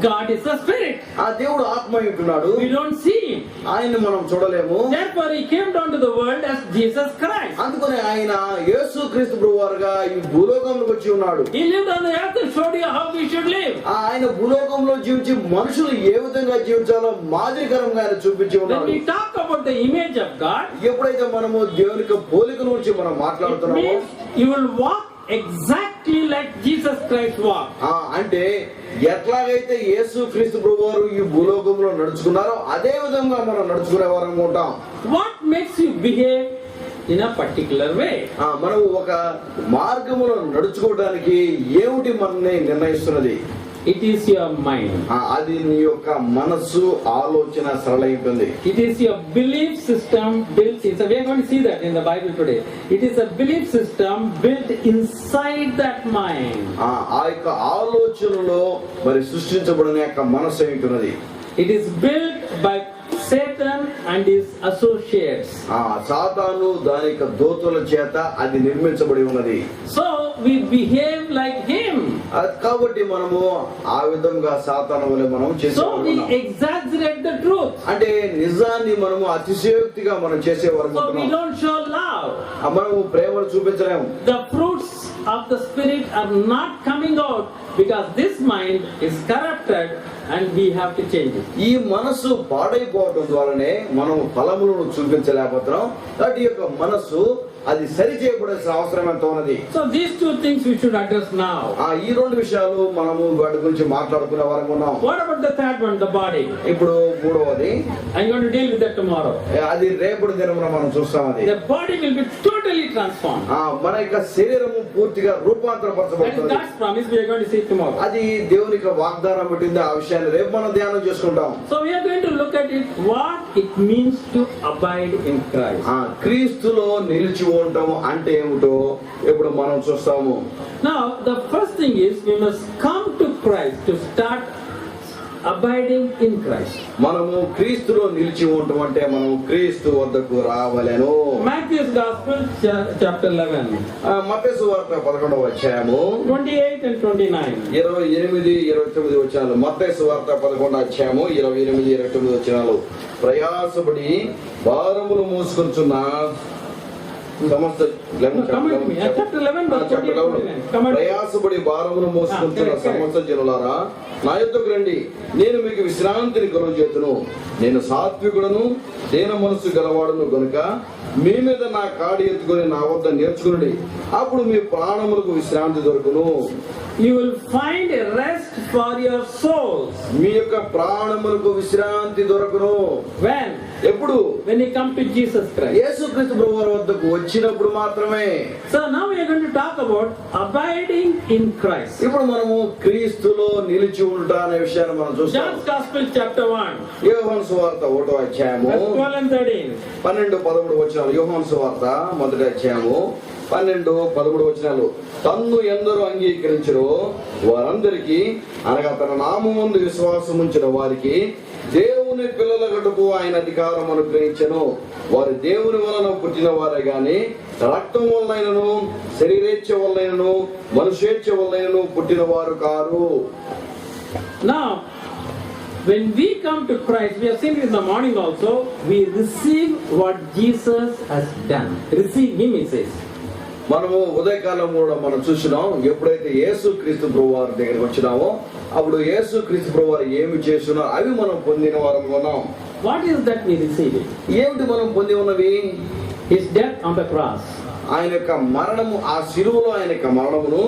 God is a spirit. ఆ దేవుడు ఆత్మ ఉంటున్నాడు. We don't see him. ఆయన్ని మనం చూడలేము. Therefore he came down to the world as Jesus Christ. అందుకని ఆయన యేసుక్రీస్తు ప్రభువుగా ఈ భూలోకంలోకి వచ్చి ఉన్నాడు. He lived on the earth and showed you how we should live. ఆయన భూలోకంలో జీవించి మనుషులు ఏ విధంగా జీవించాలో మాదిరికరంగా ఆయన చూపించి When ఉన్నాడు. we talk about the image of God, ఎప్పుడైతే మనము దేవుని యొక్క పోలిక గురించి మనం it మాట్లాడుతున్నామో means you will walk exactly like Jesus Christ walked. అంటే ఎట్లాగైతే యేసుక్రీస్తు ప్రభువారు ఈ భూలోకంలో నడుచుకున్నారో అదే విధంగా మనం నడుచుకునే వారం ఉంటాం. What makes you behave in a particular way? మనం ఒక మార్గములో నడుచుకోవడానికి ఏమిటి మనల్ని నిర్ణయిస్తున్నది? it is your mind. అది నీ యొక్క మనస్సు ఆలోచన సరళ ఉంటుంది. It is your belief system built in. So we are going to see that in the Bible today. It is a belief system built inside that mind. ఆ యొక్క ఆలోచనలో మరి సృష్టించబడిన యొక్క మనస్సు ఏంటున్నది. It is built by Satan and his associates. సాతాను దాని యొక్క దూతల చేత అది నిర్మించబడి ఉన్నది. So we behave like him. కాబట్టి మనము ఆ విధంగా సాతాను వలె మనం So చేసేవాళ్ళం. we exaggerate the truth. అంటే నిజాన్ని మనము అతిశయోక్తిగా మనం చేసేవారు. So we don't show love. మనము ప్రేమను చూపించలేము. The fruits of the spirit are not coming out because this mind is corrupted and we have to change it. ఈ మనసు పాడైపోవడం ద్వారానే మనం ఫలములను చూపించలేకపోతున్నాం. వాటి యొక్క మనసు అది సరి చేయబడాల్సిన అవసరం ఎంత ఉన్నది. So these two things we should address now. ఈ రెండు విషయాలు మనము వాటి గురించి మాట్లాడుకునే వారం ఉన్నాం. What about the third one, the body? ఇప్పుడు మూడవది, I'm going to deal with that tomorrow. అది రేపటి దినమున మనం చూస్తాం. అది The body will be totally transformed. మన యొక్క శరీరము పూర్తిగా That is రూపాంతరపరచబడుతుంది. God's promise. We are going to see it tomorrow. అది దేవుని యొక్క వాగ్దానం పెట్టింది. ఆ విషయాన్ని రేపు మనం ధ్యానం చేసుకుంటాం. So we are going to look at it, what it means to abide in Christ. క్రీస్తులో నిలిచి ఉండటం అంటే ఏమిటో ఇప్పుడు మనం చూస్తాము. Now the first thing is we must come to Christ to start abiding in Christ. మనము క్రీస్తులో నిలిచి ఉండటం అంటే మనం క్రీస్తు వద్దకు రావలెను. Matthew's Gospel chapter 11. మత్తయి సువార్త 11వ అధ్యాయము 28 and 29. 28, 29 వచనాలు. మత్తయి సువార్త 11వ అధ్యాయము 28, 29 వచనాలు. ప్రయాసపడి భారములు మోసుకొనుచున్న సమస్త ప్రయాసపడి భారమును మోసుకుంటున్న సమస్త జనులారా నా యొద్దకు రండి, నేను మీకు విశ్రాంతిని కలుగజేతును. నేను సాత్వికుడను దీన మనసు గలవాడును గనుక మీ మీద నా కాడి ఎత్తుకుని నా వద్ద నేర్చుకునండి, అప్పుడు మీ ప్రాణములకు విశ్రాంతి దొరుకును. You will find a rest for your souls. మీ యొక్క ప్రాణములకు విశ్రాంతి దొరకును. When? ఎప్పుడు? When you come to Jesus Christ. యేసుక్రీస్తు ప్రభువారి వద్దకు వచ్చినప్పుడు మాత్రమే. So now we are going to talk about abiding in Christ. ఇప్పుడు మనము క్రీస్తులో నిలిచి ఉండటం అనే విషయాన్ని మనం చూస్తాం. John's Gospel chapter 1. యోహాను సువార్త 1వ అధ్యాయము 12 and 13. 12, 13 వచనాలు. యోహాను సువార్త 1వ అధ్యాయము 12, 13 వచనాలు. తన్ను ఎందరూ అంగీకరించరో వారందరికీ, అనగా తన నామమందు విశ్వాసం ఉంచిన వారికి దేవుని పిల్లల గడుపు ఆయన అధికారం అనుగ్రహించెను. వారు దేవుని వలన పుట్టిన వారే గాని రక్తం వలనైనను శరీరేచ్ఛ వలనైనను మనుషేచ్ఛ వలనైనను పుట్టిన వారు car. Now when we come to Christ, we have seen in the morning also, we receive what Jesus has done. Receive him, he says. మనము ఉదయకాలం కూడా మనం చూసినాం. ఎప్పుడైతే యేసు క్రీస్తు ప్రభువారి దగ్గరికి వచ్చినామో అప్పుడు యేసు క్రీస్తు ప్రభువారు ఏమి చేస్తున్నా అవి మనం పొందిన వారం ఉన్నాం. What is that we receive it? ఏమిటి మనం పొంది ఉన్నవి? His death on the cross ఆయన యొక్క మరణము, ఆ శిలువలో ఆయన యొక్క మరణమును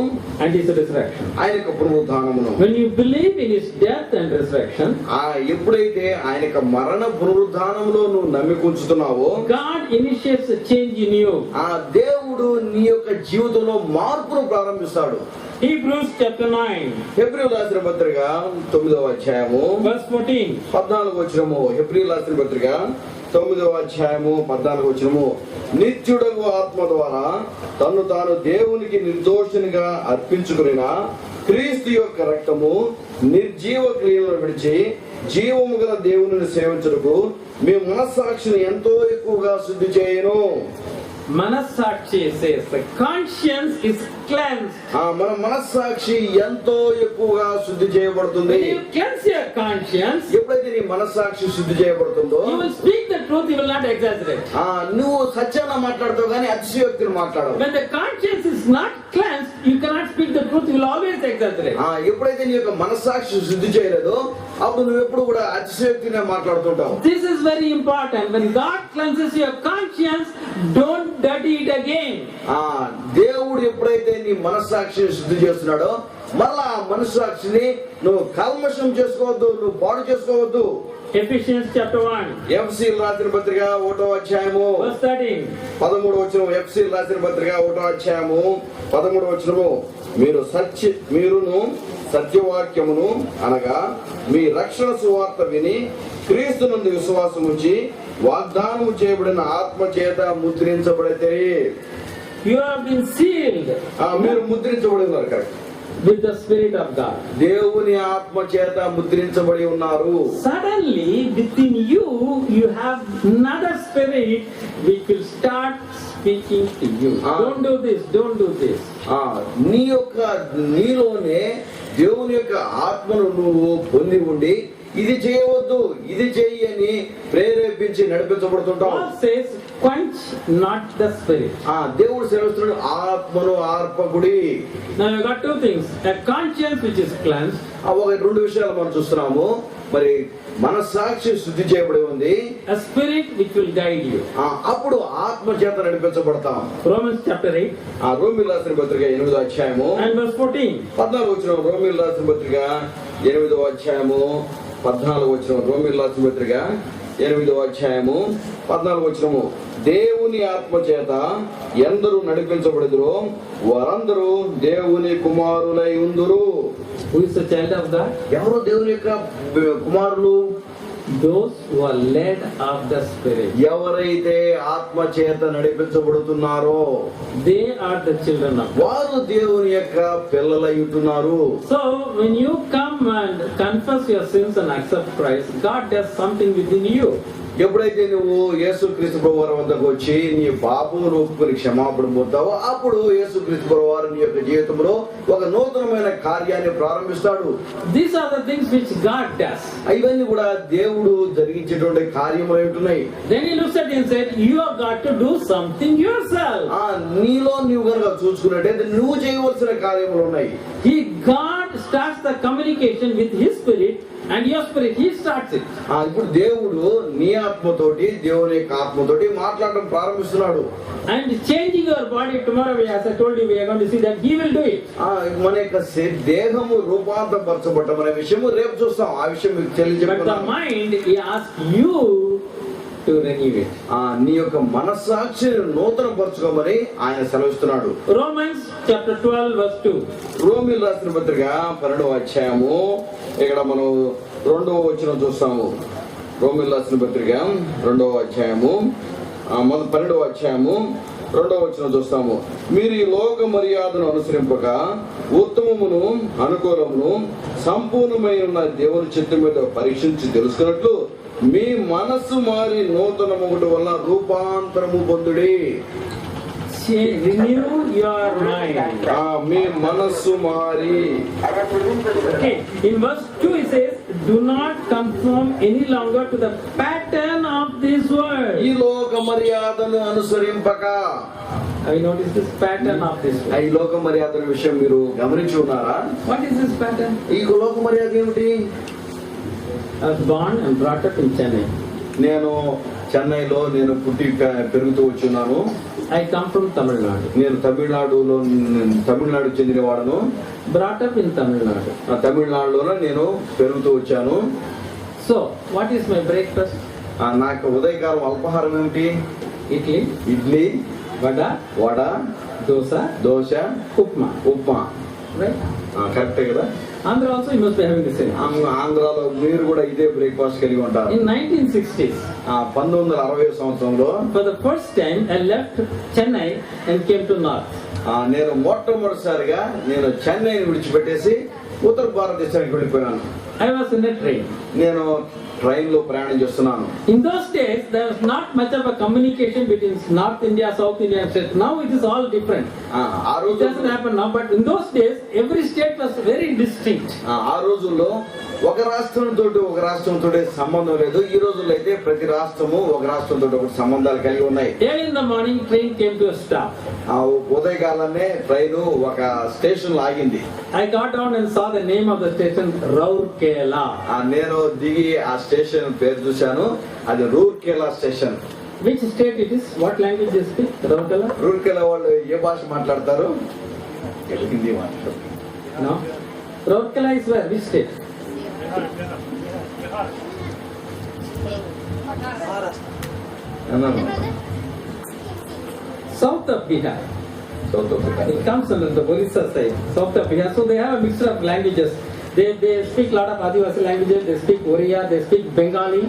and his resurrection. ఆయన యొక్క పునరుద్ధానమును. When you believe in his death and resurrection, ఎప్పుడైతే ఆయన యొక్క మరణ పునరుద్ధానములో నువ్వు నమ్మికుంచుతున్నావో God initiates a change in you. ఆ దేవుడు నీ యొక్క జీవితంలో మార్పును ప్రారంభిస్తాడు. Hebrews chapter 9 హెబ్రీయుల రాసిన పత్రిక 9వ అధ్యాయము verse 14. 14 వచనము. హెబ్రీయుల రాసిన పత్రిక 9వ అధ్యాయము 14 వచనము. నిత్యుడగు ఆత్మ ద్వారా తన్ను తాను దేవునికి నిర్దోషునిగా అర్పించుకున్న క్రీస్తు యొక్క రక్తము నిర్జీవ క్రియలను విడిచి జీవము గల దేవుని సేవించుటకు మీ మనస్సాక్షిని ఎంతో ఎక్కువగా శుద్ధి చేయను. Manasakshi says the conscience is cleansed. మన మనస్సాక్షి ఎంతో ఎక్కువగా శుద్ధి చేయబడుతుంది. When you cleanse your conscience, ఎప్పుడైతే నీ మనస్సాక్షి శుద్ధి చేయబడుతుందో you will speak the truth, you will not exaggerate. నువ్వు సత్యాన్ని మాట్లాడతావు కానీ అతిశయోక్తిని మాట్లాడవు. When the conscience is not cleansed, you cannot speak the truth, you will always exaggerate. ఎప్పుడైతే నీ యొక్క మనస్సాక్షి శుద్ధి చేయలేదో అప్పుడు నువ్వు ఎప్పుడు కూడా అతిశయోక్తినే మాట్లాడుతుంటావు. This is very important. When God cleanses your conscience, don't dirty it again. దేవుడు ఎప్పుడైతే నీ మనస్సాక్షిని శుద్ధి చేస్తున్నాడో మళ్ళా మనస్సాక్షిని నువ్వు కల్మషం చేసుకోవద్దు, నువ్వు పాడు చేసుకోవద్దు. Ephesians chapter 1, ఎఫ్సీ రాసిన పత్రిక 1వ అధ్యాయము verse 13. 13వ వచనం. ఎఫ్సీ రాసిన పత్రిక 1వ అధ్యాయము 13వ వచనము. మీరును సత్యవాక్యమును అనగా మీ రక్షణ సువార్త విని క్రీస్తునందు విశ్వాసం ఉంచి వాగ్దానము చేయబడిన ఆత్మ చేత ముద్రించబడితే. You have been sealed మీరు ముద్రించబడి ఉన్నారు. Correct. with the Spirit of God. దేవుని ఆత్మ చేత ముద్రించబడి ఉన్నారు. Suddenly within you, you have another spirit which will start speaking to you. Don't do this, don't do this. నీలోనే దేవుని యొక్క ఆత్మను నువ్వు పొంది ఉండి ఇది చేయవద్దు, ఇది చేయి అని ప్రేరేపించి నడిపించబడుతుంటావు. Paul says, quench not the spirit. దేవుడు సెలవుస్తున్నాడు, ఆత్మను ఆర్పకుడి. Now you got two things: a conscience which is cleansed. రెండు విషయాలు మనం చూస్తున్నాము. మరి మనస్సాక్షి శుద్ధి చేయబడి ఉంది. A spirit which will guide you. అప్పుడు ఆత్మ చేత నడిపించబడతాం. Romans chapter 8. రోమీయులకు రాసిన పత్రిక 8వ అధ్యాయము and verse 14. 14వ వచనం. రోమీయులకు రాసిన పత్రిక 8వ అధ్యాయము 14వ వచనం. రోమీయులకు రాసిన పత్రిక 8వ అధ్యాయము 14వ వచనము. దేవుని ఆత్మ చేత ఎందరూ నడిపించబడుదురో వారందరూ దేవుని కుమారులై ఉందురు. Who is the child of God? ఎవరు దేవుని యొక్క కుమారులు? Those who are led of the Spirit. ఎవరైతే ఆత్మ చేత నడిపించబడుతున్నారో they are the children of God. వారు దేవుని యొక్క పిల్లలై ఉంటున్నారు. So when you come and confess your sins and accept Christ, God does something within you. ఎప్పుడైతే నువ్వు యేసుక్రీస్తు ప్రభువారి వద్దకు వచ్చి నీ పాపమును ఒప్పుకొని క్షమాపణ పొందుతావో అప్పుడు యేసుక్రీస్తు ప్రభువారు నీ యొక్క జీవితంలో ఒక నూతనమైన కార్యాన్ని ప్రారంభిస్తాడు. These are the things which God does. ఇవన్నీ కూడా దేవుడు జరిగించేటువంటి కార్యములు ఉంటున్నాయి. Then he looks at you and said, you have got to do something yourself. నీలో నువ్వు కనుక చూసుకున్నట్టయితే నువ్వు చేయవలసిన కార్యములు ఉన్నాయి. God starts the communication with his spirit and your spirit, he starts it. ఇప్పుడు దేవుడు నీ ఆత్మతోటి దేవుని యొక్క ఆత్మతోటి మాట్లాడడం ప్రారంభిస్తున్నాడు. And changing your body tomorrow, as I told you, we are going to see that he will do it. మన యొక్క దేహము రూపాంతరపరచబడటం అనే విషయము రేపు చూస్తాం. ఆ విషయం మీకు తెలియజేస్తాను. But the mind, he asks you to renew it. నీ యొక్క మనస్సాక్షిని నూతన పరచుకోమని ఆయన సెలవిస్తున్నాడు. Romans chapter 12 verse 2. రోమీయులకు రాసిన పత్రిక 12వ అధ్యాయము ఇక్కడ మనం 2వ వచనం చూస్తాము. రోమీయులకు రాసిన పత్రిక 2వ అధ్యాయము 12వ అధ్యాయము 2వ వచనం చూస్తాము. మీరు ఈ లోక మర్యాదను అనుసరింపక ఉత్తమమును అనుకూలమును సంపూర్ణమైన దేవుని చిత్తం మీద పరీక్షించి తెలుసుకున్నట్లు మీ మనస్సు మారి నూతన మొగుడు వల్ల రూపాంతరము పొందుడి. Renew your mind. మీ మనస్సు మారి. Okay. In verse 2 it says, do not conform any longer to the pattern of this world. ఈ లోక మర్యాదను అనుసరింపక. I notice this pattern of this world. ఈ లోక మర్యాదల విషయం మీరు గమనించి ఉన్నారా? What is this pattern? ఈ లోక మర్యాద ఏమిటి? I was born and brought up in Chennai. నేను చెన్నైలో పుట్టి పెరుగుతూ వచ్చున్నాను. I come from Tamil Nadu. నేను Tamil Nadu చెందినవాడను. Brought up in Tamil Nadu. తమిళనాడులో నేను పెరుగుతూ వచ్చాను. So, what is my breakfast? నాకు ఉదయకాలం అల్పాహారం ఏమిటి? ఇడ్లీ, వడ, దోశ, ఉప్మా. Right? కరెక్టే కదా? Andhra also you must be having the same. ఆంధ్రాలో మీరు కూడా ఇదే బ్రేక్ఫాస్ట్ కలిగి ఉంటారు. In 1960s, 1960 సంవత్సరంలో for the first time I left Chennai and came to North. నేను మొట్టమొదటిసారిగా చెన్నైని విడిచిపెట్టేసి ఉత్తర భారతదేశానికి వెళ్ళిపోయాను. I was in a train. నేను ట్రైన్ లో ప్రయాణం చేస్తున్నాను. In those days there was not much of a communication between North India, South India and state. Now it is all different. It doesn't happen now, but in those days every state was very distinct. ఆ రోజుల్లో ఒక రాష్ట్రంతో సంబంధం లేదు. ఈ రోజుల్లో అయితే ప్రతి రాష్ట్రము ఒక రాష్ట్రంతో ఒకటి సంబంధాలు కలిగి ఉన్నాయి. Early in the morning train came to a stop. ఉదయకాలనే ట్రైన్ ఒక స్టేషన్ ఆగింది. I got down and saw the name of the station, Rourkela. నేను దిగి ఆ స్టేషన్ పేరు చూశాను. అది Rourkela station. Which state it is? What language they speak? Rourkela? Rourkela వాళ్ళు ఏ భాష మాట్లాడతారు? హిందీ మాట్లాడతారు. No. Rourkela is where? Which state? అన్నాను. South of Bihar. South Africa. It comes under the Orissa side, south of Bihar. So they have a mixture of languages. They speak a lot of Adivasi languages. They speak Oriya, they speak Bengali,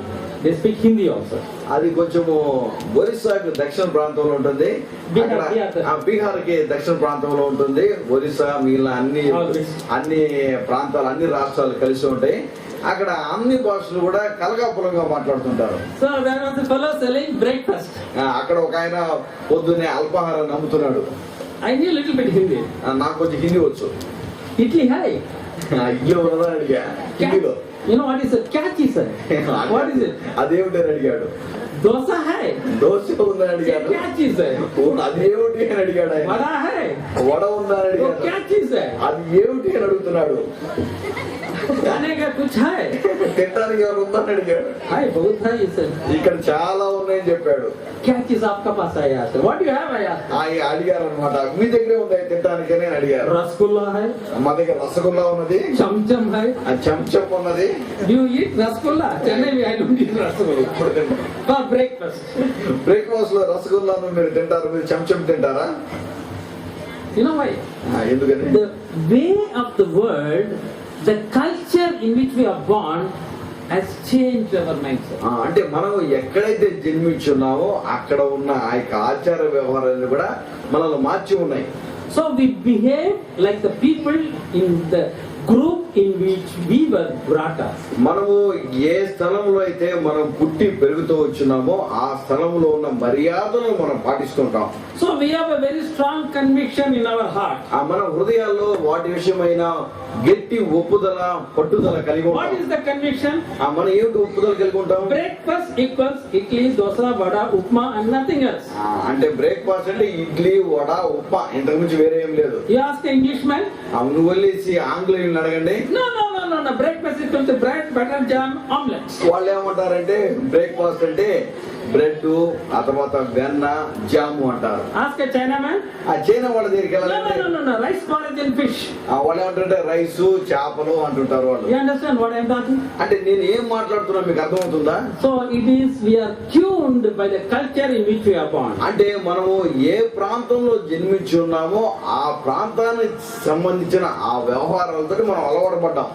they speak Hindi also. అది కొంచెము ఒరిస్సాకి దక్షిణ ప్రాంతంలో ఉంటుంది. బీహార్, అక్కడ బీహార్. బీహార్ కి దక్షిణ ప్రాంతంలో ఉంటుంది. ఒరిస్సా మిగిలిన అన్ని ప్రాంతాలు, అన్ని రాష్ట్రాలు కలిసి ఉంటాయి. అక్కడ అన్ని భాషలు కూడా కలగాపులంగా మాట్లాడుతుంటారు. So there was a fellow selling breakfast. అక్కడ ఒక ఆయన పొద్దున్నే అల్పాహారం నమ్ముతున్నాడు. I knew a little bit Hindi. నాకు కొంచెం హిందీ వచ్చు. Idli hai. ఇల్లు ఉన్నదా అడిగా హిందీలో. You know what is it? Catchy sir. What is it? అదేమిటి అని అడిగాడు. Dosa hai. దోశ ఉందని అడిగాడు. Catchy sir. అదేమిటి అని అడిగాడు ఆయన. Vada hai. వడ ఉందా అని Oh, అడిగాడు. catchy sir. అది ఏమిటి అని అడుగుతున్నాడు. खाने का कुछ है? తినడానికి ఎవరు ఉందని అడిగాడు. Hai, बहुत है sir. ఇక్కడ చాలా ఉన్నాయని చెప్పాడు. क्या चीज आपका पास आया sir? What do you have आया? ఆయన అడిగారు అనమాట. మీ దగ్గరే ఉంది తినడానికి అని అడిగారు. रसगुल्ला है. మా దగ్గర రసగుల్లా ఉన్నది, चमचम है. చెంచం ఉన్నది. Do you eat rasgulla? Chennai में I don't eat rasgulla. For breakfast. Breakfast లో రసగుల్లాను మీరు తింటారు, మీరు చెంచం తింటారా? You know why? ఎందుకని? The way of the world, the culture in which we are born has changed our mindset. అంటే మనం ఎక్కడైతే జన్మించున్నామో అక్కడ ఉన్న ఆ యొక్క ఆచార వ్యవహారాలు కూడా మనల్ని మార్చి ఉన్నాయి. So we behave like the people in the group in which we were brought up. మనము ఏ స్థలంలో అయితే మనం పుట్టి పెరుగుతూ వచ్చున్నామో ఆ స్థలంలో ఉన్న మర్యాదలను మనం పాటిస్తుంటాం. So we have a very strong conviction in our heart. మన హృదయాల్లో వాటి విషయమైన గట్టి ఒప్పుదల, పట్టుదల కలిగి What ఉంటాం. is the conviction? మనం ఏమిటి ఒప్పుదల కలిగి ఉంటాం? Breakfast equals idli, dosa, vada, upma and nothing else. అంటే బ్రేక్ఫాస్ట్ అంటే ఇడ్లీ, వడ, ఉప్మా, ఇంతకు మించి వేరే ఏం లేదు. You ask an Englishman? నువ్వు వెళ్ళేసి ఆంగ్లేయులను అడగండి. No. Breakfast equals bread, butter, jam, omelette. వాళ్ళు ఏమంటారంటే బ్రేక్ఫాస్ట్ అంటే బ్రెడ్, ఆ తర్వాత వెన్న, జాము అంటారు. Ask a Chinaman? ఆ చైనా వాళ్ళ దగ్గరికి వెళ్ళాలంటే No. Rice, porridge and fish. వాళ్ళు ఏమంటారంటే రైస్, చేపలు అంటుంటారు వాళ్ళు. You understand what I am talking? అంటే నేను ఏం మాట్లాడుతున్నా మీకు అర్థమవుతుందా? So it is, we are tuned by the culture in which we are born. అంటే మనము ఏ ప్రాంతంలో జన్మించి ఉన్నామో ఆ ప్రాంతానికి సంబంధించిన ఆ వ్యవహారాలతో మనం అలవాటుపడ్డాం.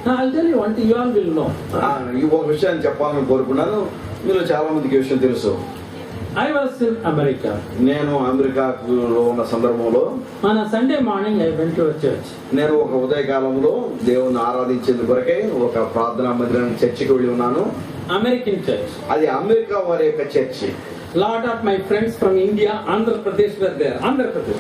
Now I'll tell you one thing, you all will know. ఈ ఒక విషయాన్ని చెప్పాలని కోరుకున్నాను. మీలో చాలా మందికి ఈ విషయం తెలుసు. I was in America. నేను అమెరికాలో ఉన్న సందర్భంలో On a Sunday morning I went to a church. నేను ఒక ఉదయకాలంలో దేవుని ఆరాధించేందుకు కొరకై ఒక ప్రార్థనా మందిరానికి చర్చికి వెళ్ళి ఉన్నాను. American church. అది అమెరికా వారి యొక్క church. Lot of my friends from India, Andhra Pradesh were there. Andhra Pradesh.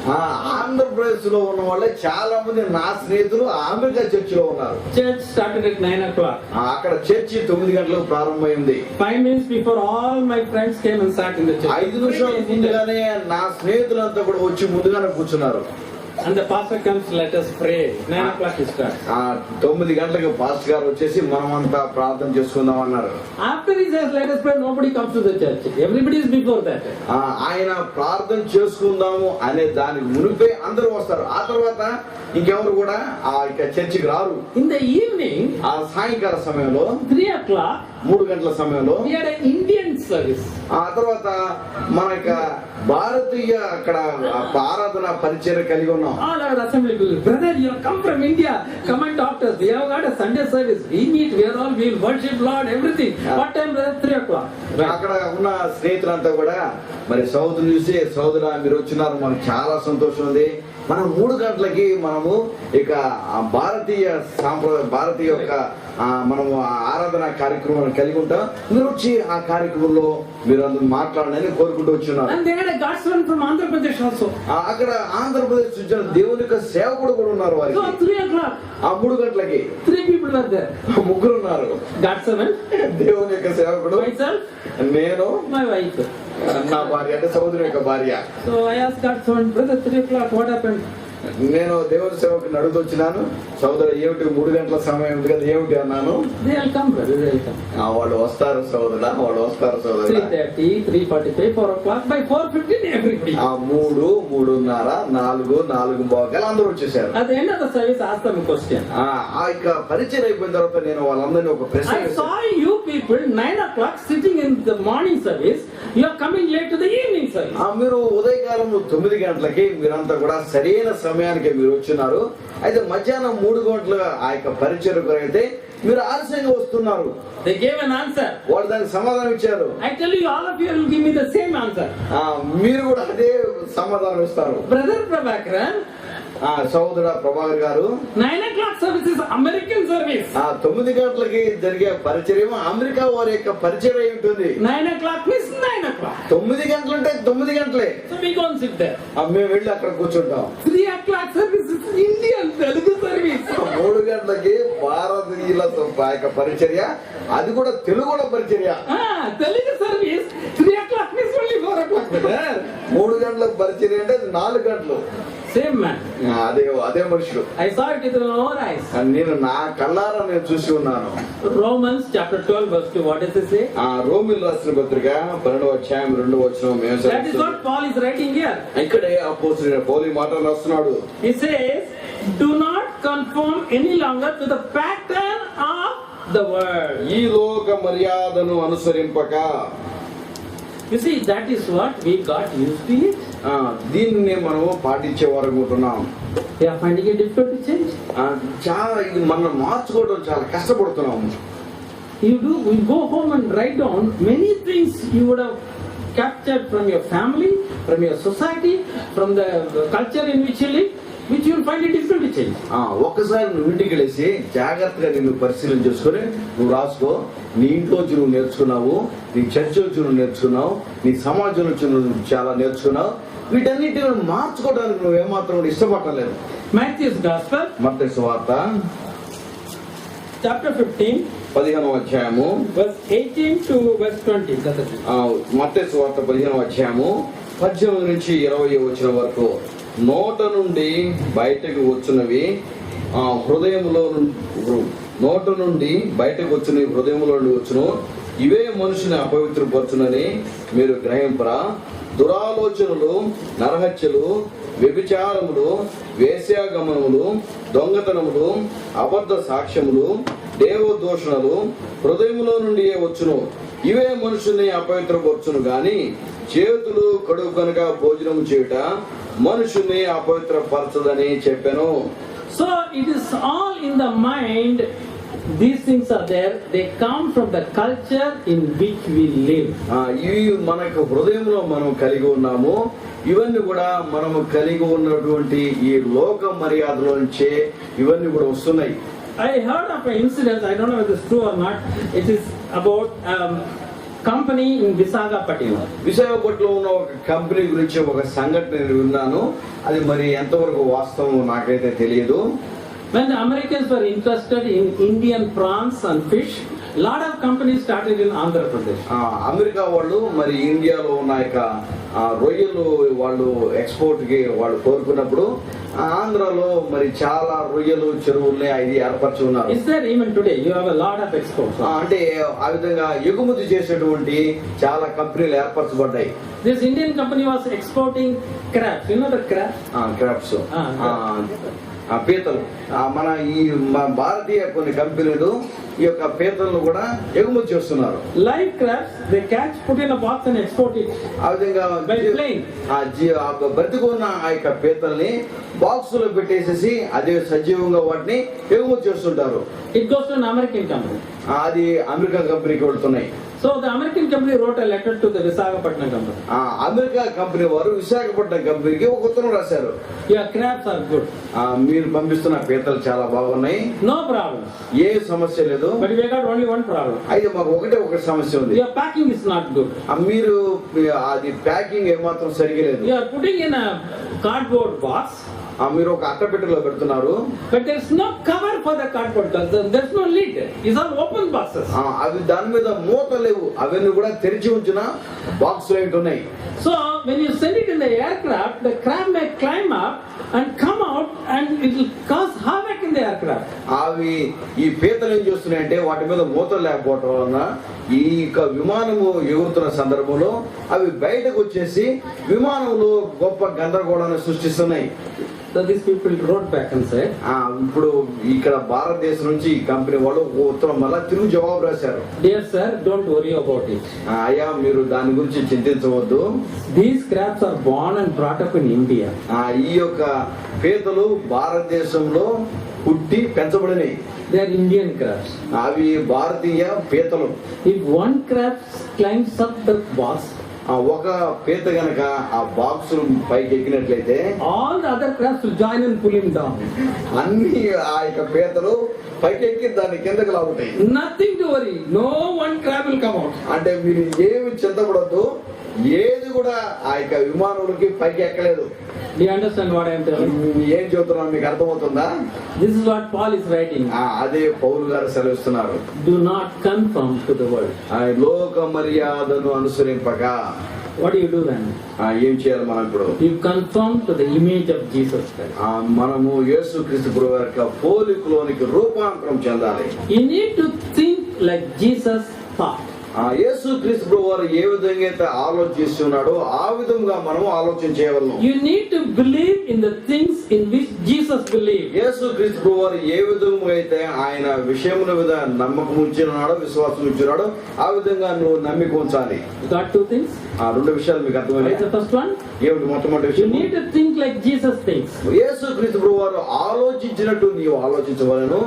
Andhra Pradesh లో ఉన్న వాళ్ళే చాలా మంది నా స్నేహితులు అమెరికా చర్చిలో ఉన్నారు. Church started at 9 o'clock. అక్కడ చర్చి 9 గంటలకు ప్రారంభమైంది. 5 minutes before all my friends came and sat in the church. 5 నిమిషాల ముందుగానే నా స్నేహితులంతా కూడా వచ్చి ముందుగానే కూర్చున్నారు. And the pastor comes, let us pray. 9 o'clock he starts. 9 గంటలకు పాస్టర్ గారు వచ్చేసి మనమంతా ప్రార్థన చేసుకుందాం అన్నారు. After he says let us pray, nobody comes to the church. Everybody is before that. ఆయన ప్రార్థన చేసుకుందాము అనే దానికి మునిపే అందరూ వస్తారు. ఆ తర్వాత ఇంకెవరు కూడా ఆ చర్చికి రారు. In the evening, ఆ సాయంకాల సమయంలో 3 o'clock, 3 గంటల సమయంలో we had an Indian service. ఆ తర్వాత మన భారతీయ అక్కడ ఆరాధన పరిచయం కలిగి ఉన్నాం. All our assembly people, brother, you have come from India. Come and talk to us. We have got a Sunday service. We meet. We are all. We will worship Lord. Everything. What time, brother? 3 o'clock. అక్కడ ఉన్న స్నేహితులంతా కూడా మరి సోదరుని చూసి, సోదరా మీరు వచ్చినారు, మనకు చాలా సంతోషం ఉంది. మనం 3 గంటలకి మనము ఇక భారతీయ భారతీయ యొక్క మనము ఆరాధన కార్యక్రమం కలిగి ఉంటాం. మీరు వచ్చి ఆ కార్యక్రమంలో మీరు అందరూ మాట్లాడాలని కోరుకుంటూ వచ్చున్నారు. And they had a Godson from Andhra Pradesh also. అక్కడ ఆంధ్రప్రదేశ్ నుంచి దేవుని యొక్క సేవకుడు కూడా ఉన్నారు వారికి. So 3 o'clock. ఆ 3 గంటలకి 3 people were there. 3 ఉన్నారు. Godson, దేవుని యొక్క సేవకుడు, myself, నేను, my wife. నా భార్య అంటే సోదరు యొక్క భార్య. So I asked Godson, brother, 3 o'clock, what happened? నేను దేవుని సేవకుని అడుగుతూ వచ్చినాను. సోదరు ఏమిటి 3 గంటల సమయం ఉంది కదా ఏమిటి అన్నాను. They'll come, brother, they'll come. వాళ్ళు వస్తారు సోదరుడా, వాళ్ళు వస్తారు సోదరుడా. 3:30, 3:45, 4 o'clock. By 4:15, everybody. 3, 3:30, 4, 4:15 అందరూ వచ్చేసారు. At the end of the service, I asked them a question. ఆ యొక్క పరిచయం అయిపోయిన తర్వాత నేను వాళ్ళందరినీ ఒక ప్రశ్న I saw you people 9 o'clock sitting in the morning service, you are coming late to the evening service. మీరు ఉదయకాలం 9 గంటలకి మీరంతా కూడా సరైన సమయానికి మీరు వచ్చినారు. అయితే మధ్యాహ్నం 3 గంటల ఆ యొక్క పరిచయం అయితే మీరు ఆలస్యంగా వస్తున్నారు. They gave an answer. వాళ్ళు దానికి సమాధానం ఇచ్చారు. I tell you, all of you will give me the same answer. మీరు కూడా అదే సమాధానం ఇస్తారు. Brother Prabhakaran, సోదరుడు ప్రభాకర్ గారు, 9 o'clock service is American service. 9 గంటలకి జరిగే పరిచయం అమెరికా వారి యొక్క పరిచయం అయి ఉంటుంది. 9 o'clock means 9 o'clock. 9 గంటలంటే 9 గంటలే. So we go and sit there. మేము వెళ్ళి అక్కడ కూర్చుంటాం. 3 o'clock service is Indian Telugu service. 3 గంటలకి భారతీయుల యొక్క పరిచర్య, అది కూడా తెలుగులో పరిచర్య. Telugu service 3 o'clock means only 4 o'clock. 3 గంటలకు పరిచర్య అంటే 4 గంటలు. Same man. అదే మనుషుడు. I saw it with my own eyes. నేను నా కళ్ళారా నేను చూసి ఉన్నాను. Romans chapter 12 verse 2, what does it say? రోమిల్ రాసిన పత్రిక 12వ అధ్యాయం 2వ వచనం. That is what Paul is writing here. ఇక్కడే అపోస్తలుడైన పౌలు మాటలు రాస్తున్నాడు. He says, do not conform any longer to the pattern of the world. ఈ లోక మర్యాదను అనుసరింపక. You see, that is what we got used to it. దీన్ని మనము పాటించే వరకు ఉంటున్నాం. We are finding it difficult to change. చాలా ఇది మనం మార్చుకోవడం చాలా కష్టపడుతున్నాం. We go home and write down many things you would have captured from your family, from your society, from the culture in which you live, which you will find it difficult to change. ఒక్కసారి నువ్వు ఇంటికి వెళ్ళేసి జాగ్రత్తగా నిన్ను పరిశీలన చేసుకొని నువ్వు రాసుకో. నీ ఇంట్లో వచ్చి నువ్వు నేర్చుకున్నావు, నీ చర్చ్ వచ్చి నువ్వు నేర్చుకున్నావు, నీ సమాజం నుంచి నువ్వు చాలా నేర్చుకున్నావు. వీటన్నిటిని మార్చుకోవడానికి నువ్వు ఏమాత్రం ఇష్టపడలేదు. Matthew's Gospel, మత్తయి సువార్త chapter 15, 15వ అధ్యాయము verse 18 to verse 20. మత్తయి సువార్త 15వ అధ్యాయము 18 నుంచి 20 వచనం వరకు. నోట నుండి బయటకు వచ్చినవి హృదయంలో, నోట నుండి బయటకు వచ్చినవి హృదయంలో నుండి వచ్చును, ఇవే మనుషుని అపవిత్రపరచునని మీరు గ్రహింపరా. దురాలోచనలు, నరహత్యలు, వ్యభిచారములు, వేశ్యాగమనములు, దొంగతనములు, అబద్ధ సాక్ష్యములు, దేవదూషణలు హృదయములో నుండి వచ్చును, ఇవే మనుషుల్ని అపవిత్రపరచును గాని చేతులు కడుగు కనుక భోజనం చేయుట మనుషుల్ని అపవిత్రపరచదని చెప్పాను. So it is all in the mind. These things are there. They come from the culture in which we live. ఇవి మనకు హృదయంలో మనం కలిగి ఉన్నాము. ఇవన్నీ కూడా మనము కలిగి ఉన్నటువంటి ఈ లోక మర్యాదల నుంచే ఇవన్నీ కూడా వస్తున్నాయి. I heard of an incident. I don't know whether it's true or not. It is about company in Visakhapatnam. విశాఖపట్నంలో ఉన్న ఒక కంపెనీ గురించి ఒక సంఘటన నేను విన్నాను. అది మరి ఎంతవరకు వాస్తవం నాకైతే తెలియదు. When the Americans were interested in Indian prawns and fish, lot of companies started in Andhra Pradesh. America వాళ్ళు మరి ఇండియాలో ఉన్న యొక్క రొయ్యలు వాళ్ళు ఎక్స్పోర్ట్ కి వాళ్ళు కోరుకున్నప్పుడు ఆంధ్రాలో మరి చాలా రొయ్యలు చెరువుల్ని అది ఏర్పరచి ఉన్నారు. Is there even today? You have a lot of exports. అంటే ఆ విధంగా ఎగుమతి చేసేటువంటి చాలా కంపెనీలు ఏర్పరచబడ్డాయి. This Indian company was exporting crabs. You know the crabs? Crabs, పీతలు. ఈ భారతీయ కొన్ని కంపెనీలు ఈ యొక్క పీతలను కూడా ఎగుమతి చేస్తున్నారు. Live crabs they catch, put in a box and export it. ఆ విధంగా బ్రతికున్న ఆ యొక్క పీతల్ని బాక్స్ లో పెట్టేసేసి అదే సజీవంగా వాటిని ఎగుమతి చేస్తుంటారు. It goes to an American company. అది అమెరికా కంపెనీకి వెళ్తున్నాయి. So the American company wrote a letter to the Visakhapatnam company. America company వారు విశాఖపట్నం కంపెనీకి ఒక ఉత్తరం రాశారు. Your crabs are good. మీరు పంపిస్తున్న పీతలు చాలా బాగున్నాయి. No problem. ఏ సమస్య లేదు. But we got only one problem. అయితే మాకు ఒకటే సమస్య ఉంది. Your packing is not good. మీరు అది ప్యాకింగ్ ఏమాత్రం సరిగా లేదు. You are putting in a cardboard box. మీరు ఒక అట్టపెట్టెలో పెడుతున్నారు. But there is no cover for the cardboard box. There is no lid. These are open boxes. అవి దాని మీద మూత లేవు. అవన్నీ కూడా తెరిచి ఉంచిన బాక్స్ లో ఉన్నాయి. So when you send it in the aircraft, the crab may climb up and come out, and it will cause havoc in the aircraft. అవి ఈ పీతలు ఏం చేస్తున్నాయంటే వాటి మీద మూతలు లేకపోవటం వలన ఈ యొక్క విమానము ఎగురుతున్న సందర్భంలో అవి బయటకు వచ్చేసి విమానంలో గొప్ప గందరగోళాన్ని సృష్టిస్తున్నాయి. So these people wrote back and said, ఇప్పుడు ఇక్కడ భారతదేశం నుంచి ఈ కంపెనీ వాళ్ళు ఉత్తరం మళ్ళా తిరుగు జవాబు రాశారు. Dear sir, don't worry about it. అయ్యా మీరు దాని గురించి చింతించవద్దు. These crabs are born and brought up in India. ఈ యొక్క పీతలు భారతదేశంలో పుట్టి పెంచబడినాయి. They are Indian crabs. అవి భారతీయ పీతలు. If one crab climbs up the box, ఒక పీత గనక ఆ బాక్స్ పైకి ఎక్కినట్లయితే all the other crabs will join and pull him down. అన్ని ఆ యొక్క పీతలు పైకి ఎక్కి దాన్ని కిందకి లాగుతాయి. Nothing to worry. No one crab will come out. అంటే మీరు ఏమి చింతపడద్దు, ఏది కూడా ఆ యొక్క విమానంలోకి పైకి ఎక్కలేదు. Do you understand what I am telling? ఏం చెబుతున్నాను మీకు అర్థమవుతుందా? This is what Paul is writing. అదే పౌలు గారు సెలవిస్తున్నారు. Do not conform to the world. లోక మర్యాదను అనుసరింపక. What do you do then? ఏం చేయాలి మనం ఇప్పుడు? You conform to the image of Jesus Christ. మనము యేసుక్రీస్తు ప్రభువు యొక్క పోలికలోనికి రూపాంతరం చెందాలి. You need to think like Jesus thought. యేసుక్రీస్తు ప్రభువు వారు ఏ విధంగా అయితే ఆలోచిస్తున్నాడో ఆ విధంగా మనము ఆలోచించేవాళ్ళం. You need to believe in the things in which Jesus believed. యేసుక్రీస్తు ప్రభువు వారు ఏ విధంగా అయితే ఆయన విషయముల మీద నమ్మకం ఉంచినాడో, విశ్వాసం ఉంచినాడో ఆ విధంగా నువ్వు నమ్మిక ఉంచాలి. Got two things? రెండు విషయాలు మీకు అర్థమైంది. What is the first one? ఏమిటి మొట్టమొదటి You విషయం? need to think like Jesus thinks. యేసుక్రీస్తు ప్రభువు వారు ఆలోచించినట్టు నీవు ఆలోచించవలెను.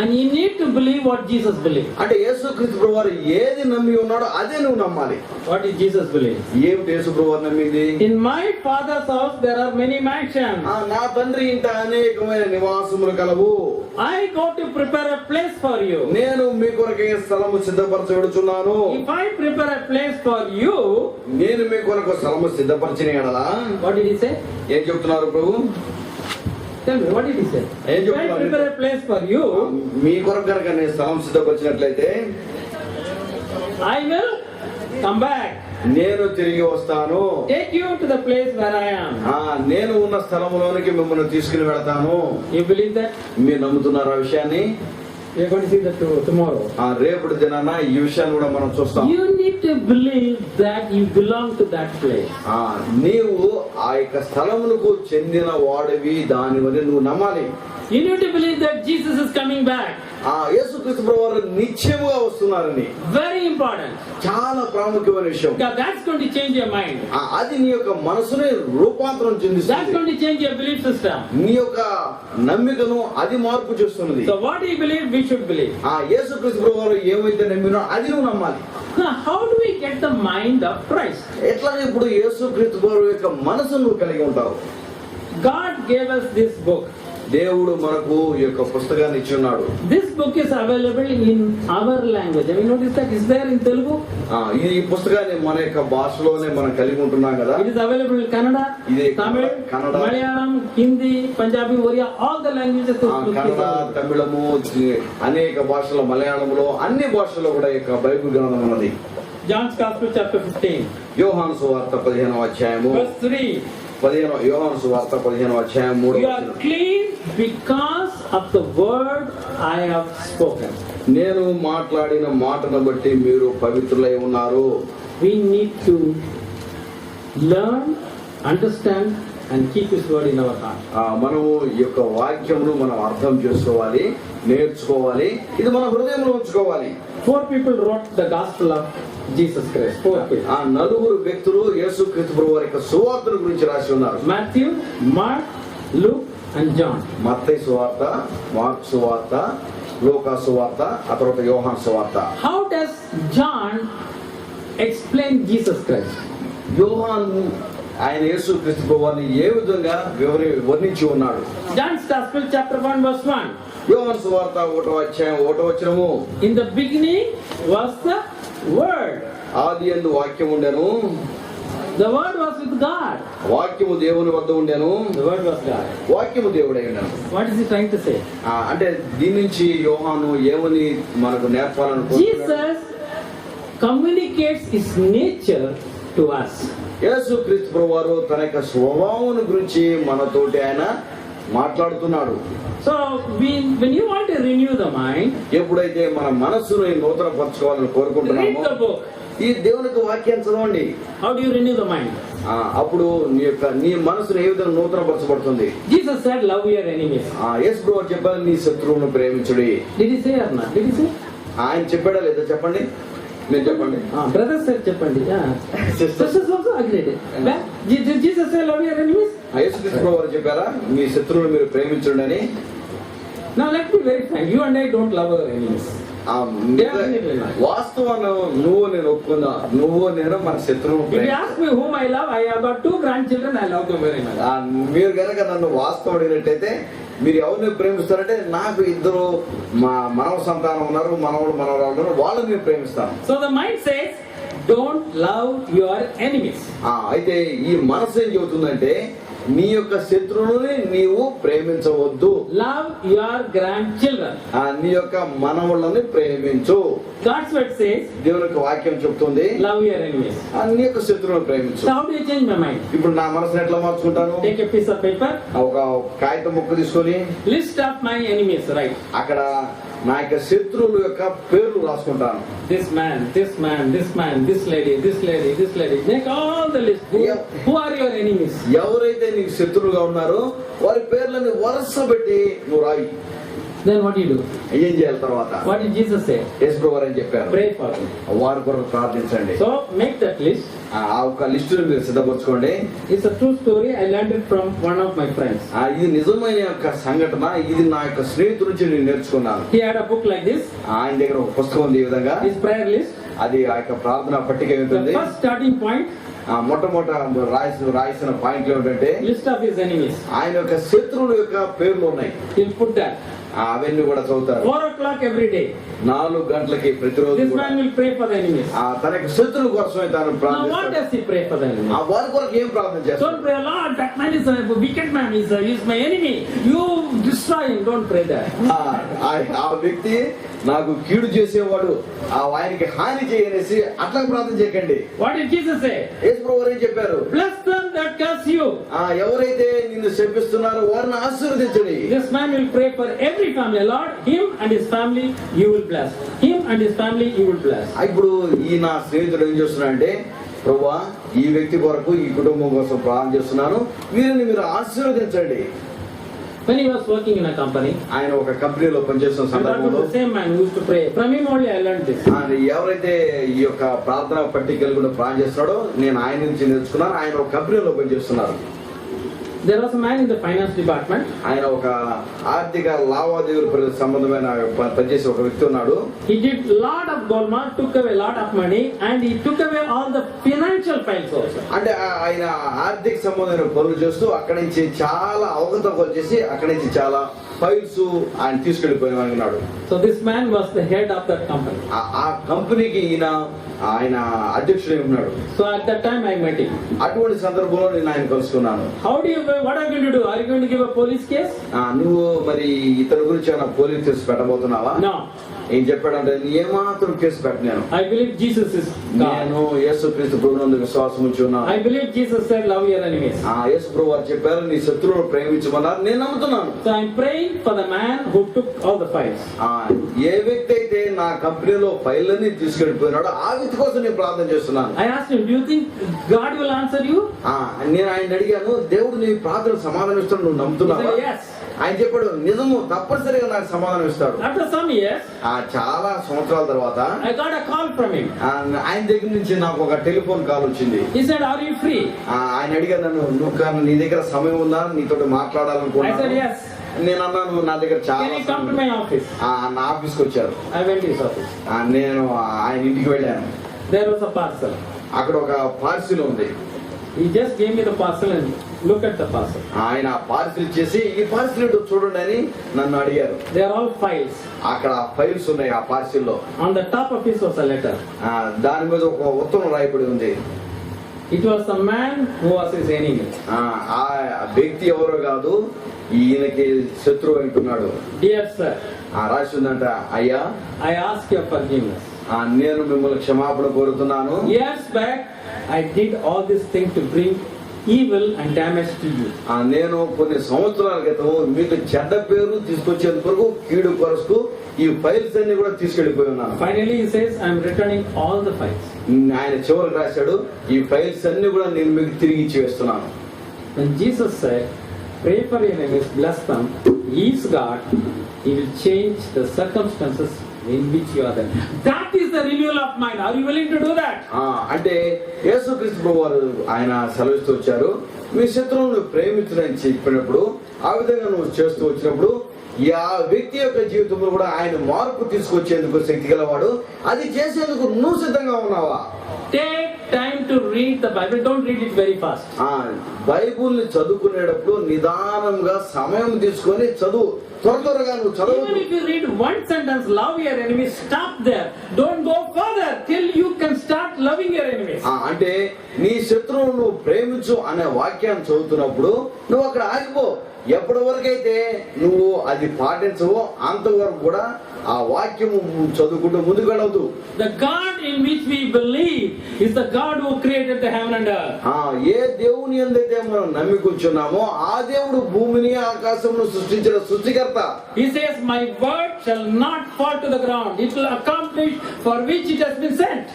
And you need to believe what Jesus believed. అంటే యేసుక్రీస్తు ప్రభువు వారు ఏది నమ్మి ఉన్నాడో అదే నువ్వు నమ్మాలి. What did Jesus believe? ఏమిటి యేసు ప్రభువు వారు నమ్మింది? In my Father's house there are many mansions. నా తండ్రి ఇంట అనేకమైన నివాసములు కలవు. I go to prepare a place for you. నేను మీ కొరకే స్థలము సిద్ధపరచబడుచున్నాను. If I prepare a place for you, నేను మీ కొరకు స్థలము సిద్ధపరిచిన ఎడలా. what did he say? ఏం చెప్తున్నారు ప్రభు? Tell me, what did he say? If I prepare a place for you, మీ కొరకు కనుక నేను స్థలం సిద్ధపరిచినట్లయితే I will come back. నేను తిరిగి వస్తాను. Take you to the place where I am. నేను ఉన్న స్థలంలోనికి మిమ్మల్ని తీసుకుని వెళ్తాను. You believe that? మీరు నమ్ముతున్నారు ఆ విషయాన్ని? We are going to see that tomorrow. రేపటి దినాన ఈ విషయాన్ని కూడా మనం చూస్తాం. You need to believe that you belong to that place. నీవు ఆ యొక్క స్థలమునకు చెందిన వాడివి, దాని వల్ల నువ్వు నమ్మాలి. You need to believe that Jesus is coming back. యేసుక్రీస్తు ప్రభువు నిత్యముగా వస్తున్నారని. Very important. చాలా ప్రాముఖ్యమైన విషయం. Because that's going to change your mind. అది నీ యొక్క మనసుని రూపాంతరం That's చెందిస్తుంది. going to change your belief system. నీ యొక్క నమ్మికను అది మార్పు చేస్తున్నది. So what do you believe? We should believe. యేసుక్రీస్తు ప్రభువు ఏమైతే నమ్మినో అది నువ్వు నమ్మాలి. Now, how do we get the mind of Christ? ఎట్లా ఇప్పుడు యేసుక్రీస్తు ప్రభువు యొక్క మనసు నువ్వు కలిగి ఉంటావు. God gave us this book. దేవుడు మనకు ఈ యొక్క పుస్తకాన్ని ఇచ్చి ఉన్నాడు. This book is available in our language. Have you noticed that? Is there in Telugu? ఈ పుస్తకాన్ని మన యొక్క భాషలోనే మనం కలిగి ఉంటున్నాం కదా. It is available in Kannada, Tamil, Kannada, Malayalam, Hindi, Punjabi, Oriya, all the languages. Kannada, తమిళము, అనేక భాషలు, మలయాళంలో అన్ని భాషల్లో కూడా ఈ యొక్క బైబిల్ గ్రంథం ఉన్నది. John's Gospel chapter 15. యోహాను సువార్త 15వ అధ్యాయము. Verse 3. యోహాను సువార్త 15వ అధ్యాయం 3వ You are clean because of the word I have spoken. నేను మాట్లాడిన మాటను బట్టి మీరు పవిత్రులై ఉన్నారు. We need to learn, understand and keep His word in our heart. మనము ఈ యొక్క వాక్యమును మనం అర్థం చేసుకోవాలి, నేర్చుకోవాలి, ఇది మన హృదయంలో ఉంచుకోవాలి. 4 people wrote the gospel of Jesus Christ. 4 people. 4 వ్యక్తులు యేసుక్రీస్తు ప్రభువు వారి యొక్క సువార్తను గురించి రాసి ఉన్నారు. Matthew, Mark, Luke and John. మత్తయి సువార్త, మార్కు సువార్త, లూకా సువార్త, ఆ తర్వాత యోహాను సువార్త. How does John explain Jesus Christ? యోహాను ఆయన యేసుక్రీస్తు ప్రభువుని ఏ విధంగా వర్ణించి ఉన్నాడు? John's Gospel chapter 1 verse 1. యోహాను సువార్త 1వ అధ్యాయం 1వ వచనము. In the beginning was the word. ఆదియందు వాక్యం ఉండెను. The word was with God. వాక్యము దేవుని వద్ద ఉండెను. The word was God. వాక్యము దేవుడై ఉండెను. What is he trying to say? అంటే దీని నుంచి యోహాను ఏమని మనకు నేర్పాలనుకుంటున్నాడు? Jesus communicates his nature to us. యేసుక్రీస్తు ప్రభువారు తన యొక్క స్వభావం గురించి మనతోటి ఆయన మాట్లాడుతున్నాడు. So when you want to renew the mind, ఎప్పుడైతే మన మనస్సును నూతన పరచుకోవాలని read కోరుకుంటున్నామో the book. ఈ దేవునికి వాక్యాన్ని చదవండి. How do you renew the mind? అప్పుడు నీ మనసును ఏ విధంగా నూతన పరచబడుతుంది. Jesus said, love your enemies. యేసు ప్రభువు చెప్పారు, నీ శత్రువును ప్రేమించుడి. Did he say or not? Did he say? ఆయన చెప్పాడా లేదా చెప్పండి, మీరు చెప్పండి. Brother said చెప్పండి. Sisters also agreed. Did Jesus say love your enemies? యేసుక్రీస్తు ప్రభువు వారు చెప్పారా, మీ శత్రువును మీరు ప్రేమించుడి అని? Now let me very frank. You and I don't love our enemies. వాస్తవాన్ని నువ్వు నేను ఒప్పుకుందా, నువ్వు నేను మన శత్రువు. If you ask me whom I love, I have got 2 grandchildren. I love them very much. మీరు కనుక నన్ను వాస్తవం అడిగినట్టయితే మీరు ఎవరిని ప్రేమిస్తారంటే, నాకు 2 మనవ సంతానం ఉన్నారు, మనవడు మనవరాలు ఉన్నారు, వాళ్ళని నేను ప్రేమిస్తాను. So the mind says, don't love your enemies. అయితే ఈ మనసు ఏం చెబుతుందంటే, నీ యొక్క శత్రువుని నీవు ప్రేమించవద్దు. Love your grandchildren. నీ యొక్క మనవులని ప్రేమించు. God's word says, దేవుని యొక్క వాక్యం చెప్తుంది, love your enemies. నీ యొక్క శత్రువుని ప్రేమించు. So how do you change my mind? ఇప్పుడు నా మనసుని ఎట్లా మార్చుకుంటాను? Take a piece of paper. ఒక కాగితం ముక్క తీసుకొని List of my enemies, right? అక్కడ నా యొక్క శత్రువుల యొక్క పేర్లు రాసుకుంటాను. This man, this man, this man, this lady, this lady, this lady. Make all the list. Who are your enemies? ఎవరైతే నీకు శత్రువులుగా ఉన్నారో వారి పేర్లని వరుస పెట్టి నువ్వు రాయి. Then what do you do? ఏం చేయాలి తర్వాత? What did Jesus say? యేసు ప్రభువు వారు చెప్పారు, Pray for them. వారి కొరకు ప్రార్థించండి. So make that list. ఆ ఒక లిస్టును మీరు సిద్ధపరచుకోండి. It's a true story. I learned it from one of my friends. ఇది నిజమైన యొక్క సంఘటన. ఇది నా యొక్క స్నేహితుడి నుంచి నేను నేర్చుకున్నాను. He had a book like this. ఆయన దగ్గర ఒక పుస్తకం ఉంది ఈ విధంగా. His prayer list. అది ఆ యొక్క ప్రార్థన పట్టిక The ఉంటుంది. first starting point. మొట్టమొదట రాసిన పాయింట్లు ఏమిటంటే, List of his enemies. ఆయన యొక్క శత్రువుల యొక్క పేర్లు ఉన్నాయి. He'll put that. అవన్నీ కూడా చదువుతారు. 4 o'clock every day. 4 గంటలకి ప్రతిరోజు This man will pray for the enemies. తన యొక్క శత్రువుల కోసమే తాను Now what ప్రార్థిస్తాడు. does he pray for the enemies? వారి కొరకు ఏం ప్రార్థన Don't చేస్తాడు? pray, Lord, that man is a wicked man. He's my enemy. You destroy him. Don't pray that. ఆ వ్యక్తి నాకు కీడు చేసేవాడు, ఆయనకి హాని చేయనేసి అట్లా ప్రార్థన చేయకండి. What did Jesus say? యేసు ప్రభువు ఏం చెప్పారు? Bless them that curse you. ఎవరైతే నిన్ను శపిస్తున్నారో వారిని ఆశీర్వదించండి. This man will pray for every family. Lord, him and his family you will bless. Him and his family you will bless. ఇప్పుడు ఈ నా స్నేహితుడు ఏం చేస్తున్నాడంటే, ప్రభువా ఈ వ్యక్తి కొరకు, ఈ కుటుంబం కోసం ప్రార్థన చేస్తున్నాను, వీరిని మీరు ఆశీర్వదించండి. When he was working in a company, ఆయన ఒక కంపెనీలో పనిచేస్తున్న I talked to సందర్భంలో the same man who used to pray. From him only I learned this. ఎవరైతే ఈ యొక్క ప్రార్థన పట్టికలు కూడా ప్రార్థన చేస్తున్నాడో నేను ఆయన నుంచి నేర్చుకున్నాను. ఆయన ఒక కంపెనీలో పనిచేస్తున్నారు. There was a man in the finance department. ఆయన ఒక ఆర్థిక లావాదేవీల సంబంధమైన పనిచేసే ఒక వ్యక్తి ఉన్నాడు. He did lot of golmaal, took away lot of money, and he took away all the financial files also. అంటే ఆయన ఆర్థిక సంబంధమైన పనులు చేస్తూ అక్కడి నుంచి చాలా అవగతలు చేసి అక్కడి నుంచి చాలా ఫైల్స్ ఆయన తీసుకెళ్లిపోయినాడు. So this man was the head of that company. ఆ కంపెనీకి ఆయన అధ్యక్షుడై ఉన్నాడు. So at that time I met him. అటువంటి సందర్భంలో నేను ఆయన కలుసుకున్నాను. What are you going to do? Are you going to give a police case? నువ్వు మరి ఇతని గురించి ఏమైనా పోలీస్ కేసు పెట్టబోతున్నావా? No. ఏం చెప్పాడంటే, ఏమాత్రం case పెట్టలేను. I believe Jesus is God. నేను యేసుక్రీస్తు ప్రభువునందు విశ్వాసం ఉంచి ఉన్నాను. I believe Jesus said love your enemies. యేసు ప్రభు వారు చెప్పారు, నీ శత్రువులను ప్రేమించమన్నారు. నేను నమ్ముతున్నాను. So I'm praying for the man who took all the files. ఏ వ్యక్తి అయితే నా కంపెనీలో ఫైళ్ళని తీసుకెళ్లిపోయినాడో ఆ వ్యక్తి కోసం నేను ప్రార్థన చేస్తున్నాను. I asked him, do you think God will answer you? నేను ఆయన అడిగాను, దేవుడు నీ ప్రార్థన సమాధానం ఇస్తాడు, నువ్వు He నమ్ముతున్నావా? said yes. ఆయన చెప్పాడు, నిజము, తప్పనిసరిగా నాకు సమాధానం ఇస్తాడు. After some years, చాలా సంవత్సరాల తర్వాత I got a call from him. ఆయన దగ్గర నుంచి నాకు ఒక టెలిఫోన్ కాల్ వచ్చింది. He said, are you free? ఆయన అడిగారు నన్ను, నువ్వు నీ దగ్గర సమయం ఉందా, నీతో I said మాట్లాడాలనుకున్నాను. yes. నేను అన్నాను, నా దగ్గర చాలా. Can you come to my office? నా ఆఫీస్కి వచ్చారు. I went to his office. నేను ఆయన ఇంటికి వెళ్ళాను. There was a parcel. అక్కడ ఒక పార్సిల్ ఉంది. He just gave me the parcel and look at the parcel. ఆయన పార్సిల్ చేసి, ఈ పార్సిల్ ఏంటో చూడండి అని నన్ను అడిగారు. They are all files. అక్కడ ఫైల్స్ ఉన్నాయి ఆ పార్సిల్ లో. On the top of it was a letter. దాని మీద ఒక ఉత్తరం రాయబడి ఉంది. It was a man who was his enemy. ఆ వ్యక్తి ఎవరో కాదు, ఈయనకి శత్రువు అంటున్నాడు. Dear sir, రాసి ఉందంట, అయ్యా I ask your forgiveness. నేను మిమ్మల్ని క్షమాపణ కోరుతున్నాను. Years back, I did all this thing to bring evil and damage to you. నేను కొన్ని సంవత్సరాల క్రితం మీకు చెడ్డ పేరు తీసుకొచ్చేందుకు వరకు కీడు కొరకు ఈ ఫైల్స్ అన్ని కూడా తీసుకెళ్లిపోయి ఉన్నాను. Finally he says, I am returning all the files. ఆయన చివరికి రాశాడు, ఈ ఫైల్స్ అన్ని కూడా నేను మీకు తిరిగి ఇచ్చి వేస్తున్నాను. When Jesus said, pray for your enemies, bless them, he is God, he will change the circumstances in which you are there. That is the renewal of mind. Are you willing to do that? అంటే యేసుక్రీస్తు ప్రభువారు ఆయన సెలవిస్తూ వచ్చారు, మీ శత్రువులను ప్రేమించని చెప్పినప్పుడు ఆ విధంగా నువ్వు చేస్తూ వచ్చినప్పుడు ఆ వ్యక్తి యొక్క జీవితంలో కూడా ఆయన మార్పు తీసుకొచ్చేందుకు శక్తి గలవాడు. అది చేసేందుకు నువ్వు సిద్ధంగా ఉన్నావా? Take time to read the Bible. Don't read it very fast. బైబుల్ని చదువుకునేటప్పుడు నిదానంగా సమయం తీసుకొని చదువు. త్వరగా నువ్వు చదువు. Even if you read one sentence, love your enemies, stop there. Don't go further till you can start loving your enemies. అంటే నీ శత్రువును నువ్వు ప్రేమించు అనే వాక్యాన్ని చదువుతున్నప్పుడు నువ్వు అక్కడ ఆగిపో. ఎప్పటి వరకైతే నువ్వు అది పాటించవో అంతవరకు కూడా ఆ వాక్యము చదువుకుంటూ ముందుకు వెళ్ళవద్దు. The God in which we believe is the God who created the heaven and earth. ఏ దేవుని యందైతే మనం నమ్మి కూర్చున్నామో ఆ దేవుడు భూమిని ఆకాశమును సృష్టించిన సృష్టికర్త. He says, my word shall not fall to the ground. It will accomplish for which it has been sent.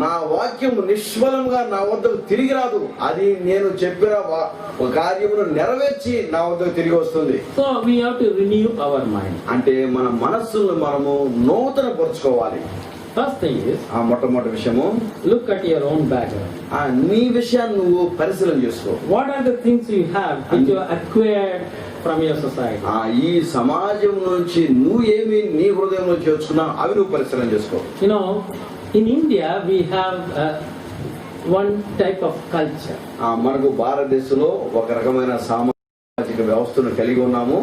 నా వాక్యము నిష్ఫలంగా నా వద్దకు తిరిగి రాదు. అది నేను చెప్పిన కార్యమును నెరవేర్చి నా వద్దకు తిరిగి వస్తుంది. So we have to renew our mind. అంటే మన మనస్సును మనము నూతన పరుచుకోవాలి. First thing is, మొట్టమొదటి విషయము, look at your own background. నీ విషయాన్ని నువ్వు పరిశీలన చేసుకో. What are the things you have which you acquired from your society? ఈ సమాజం నుంచి నువ్వు ఏమి నీ హృదయంలో చేర్చుకున్నావు అవి నువ్వు పరిశీలన చేసుకో. You know, in India we have one type of culture. మనకు భారతదేశంలో ఒక రకమైన సామాజిక వ్యవస్థను కలిగి ఉన్నాము,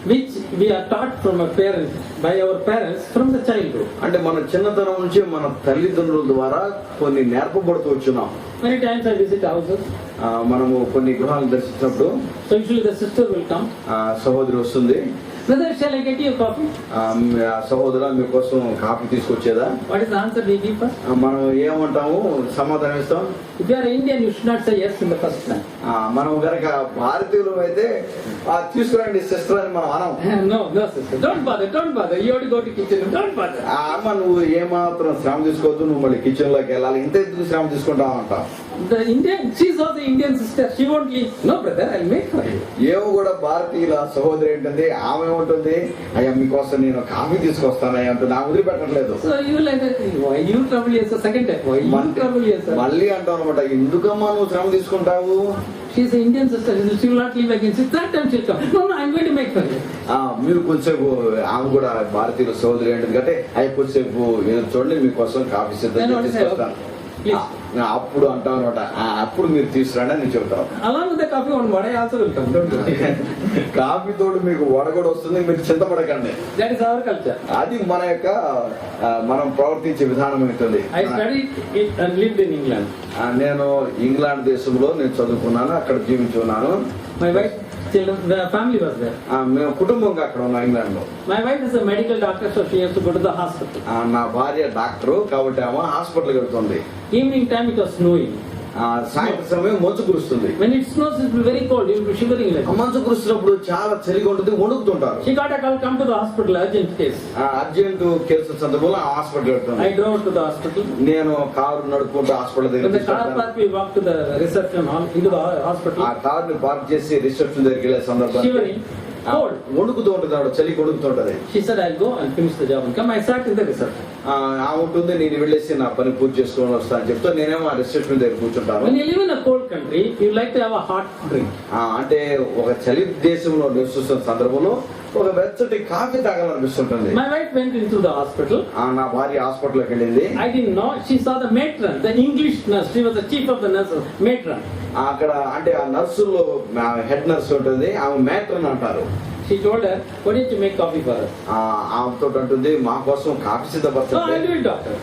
which we are taught from our parents, by our parents from the childhood. అంటే మన చిన్నతనం నుంచి మన తల్లిదండ్రుల ద్వారా కొన్ని నేర్పబడుతూ వచ్చున్నాం. Many times I visit houses. మనము కొన్ని గృహాలను దర్శించినప్పుడు So usually the sister will come. సహోదరి వస్తుంది. Brother, shall I get you a coffee? సహోదరా మీకోసం coffee తీసుకొచ్చేదా? What is the answer we give first? మనం ఏమంటాము, సమాధానం ఇస్తాం. If you are Indian, you should not say yes in the first time. మనం కనుక భారతీయులు అయితే తీసుకురండి సిస్టర్ అని మనం అనం. No sister, don't bother. You have to go to kitchen. Don't bother. అమ్మ నువ్వు ఏమాత్రం శ్రమ తీసుకోవద్దు, నువ్వు మళ్ళీ కిచెన్ లోకి వెళ్ళాలి, ఇంత ఎందుకు శ్రమ తీసుకుంటావు అంటాం. The Indian, she is also Indian sister. She won't leave. No brother, I'll make for you. ఏమో కూడా భారతీయుల సహోదరి ఏంటంది, ఆమె ఉంటుంది, అయ్యా మీకోసం నేను కాఫీ తీసుకొస్తానయ్యా అంటుంది, నా వదిలిపెట్టట్లేదు. So you like that? Why you trouble yourself? Second time, why you trouble yourself? మళ్ళీ అంటావు అనమాట, ఎందుకమ్మా నువ్వు శ్రమ తీసుకుంటావు? She is an Indian sister. She will not leave again. Third time she'll come. No, I'm going to make for you. మీరు కొంచెంసేపు, ఆమె కూడా భారతీయుల సహోదరి ఏంటంది అంటే అయ్యి కొంచెంసేపు చూడండి మీకోసం కాఫీ సిద్ధంగా తీసుకొస్తాను. అప్పుడు అంటావు అనమాట, అప్పుడు మీరు తీసుకురండి అని చెబుతావు. Along with the coffee, one vada also will come. Don't worry. Coffee తోడు మీకు వడ కూడా వస్తుంది, మీరు చింతపడకండి. That is our culture. అది మన యొక్క మనం ప్రవర్తించే విధానం ఉంటుంది. I studied it and lived in England. నేను ఇంగ్లాండ్ దేశంలో నేను చదువుకున్నాను, అక్కడ జీవించున్నాను. My wife, children, the family was there. మేము కుటుంబంగా అక్కడ ఉన్నాం ఇంగ్లాండ్ లో. My wife is a medical doctor, so she has to go to the hospital. నా భార్య డాక్టరు కాబట్టి ఆమె హాస్పిటల్కి వెళ్తుంది. Evening time it was snowing. సాయంత్రం సమయం మంచు కురుస్తుంది. When it snows, it will be very cold. You will be shivering like. మంచు కురుస్తున్నప్పుడు చాలా చలిగా ఉంటుంది, వణుకుతుంటారు. She got a call, come to the hospital, urgent case. Urgent case సందర్భంలో హాస్పిటల్ వెళ్తుంది. I drove to the hospital. నేను car నడుపుకుంటూ hospital When the car దగ్గర parked, we walked to the reception hall, into the hospital. ఆ car ని park చేసి reception దగ్గరికి వెళ్ళే సందర్భంలో Shivering, cold. వణుకుతూ ఉంటుంది, ఆవిడ చలికి వణుకుతుంటది. She said, I'll go and finish the job and come. I sat in the reception. ఆ ఉంటుంది, నేను వెళ్ళేసి నా పని పూర్తి చేసుకొని వస్తా అని చెప్తా నేనేమో ఆ రిసెప్షన్ దగ్గర కూర్చుంటాను. When you live in a cold country, you like to have a hot drink. అంటే ఒక చలి దేశంలో నివసిస్తున్న సందర్భంలో ఒక వెచ్చటి coffee తాగాలనిపిస్తుంటుంది. My wife went into the hospital. నా భార్య హాస్పిటల్కి వెళ్ళింది. I didn't know. She saw the matron, the English nurse. She was the chief of the nurses, matron. అక్కడ అంటే ఆ నర్సుల్లో హెడ్ నర్స్ ఉంటుంది, ఆమె మ్యాట్రన్ అంటారు. She told her, why didn't you make coffee for us? ఆమెతో అంటుంది, మా కోసం coffee No, సిద్ధపరచండి. I'll do it, doctor.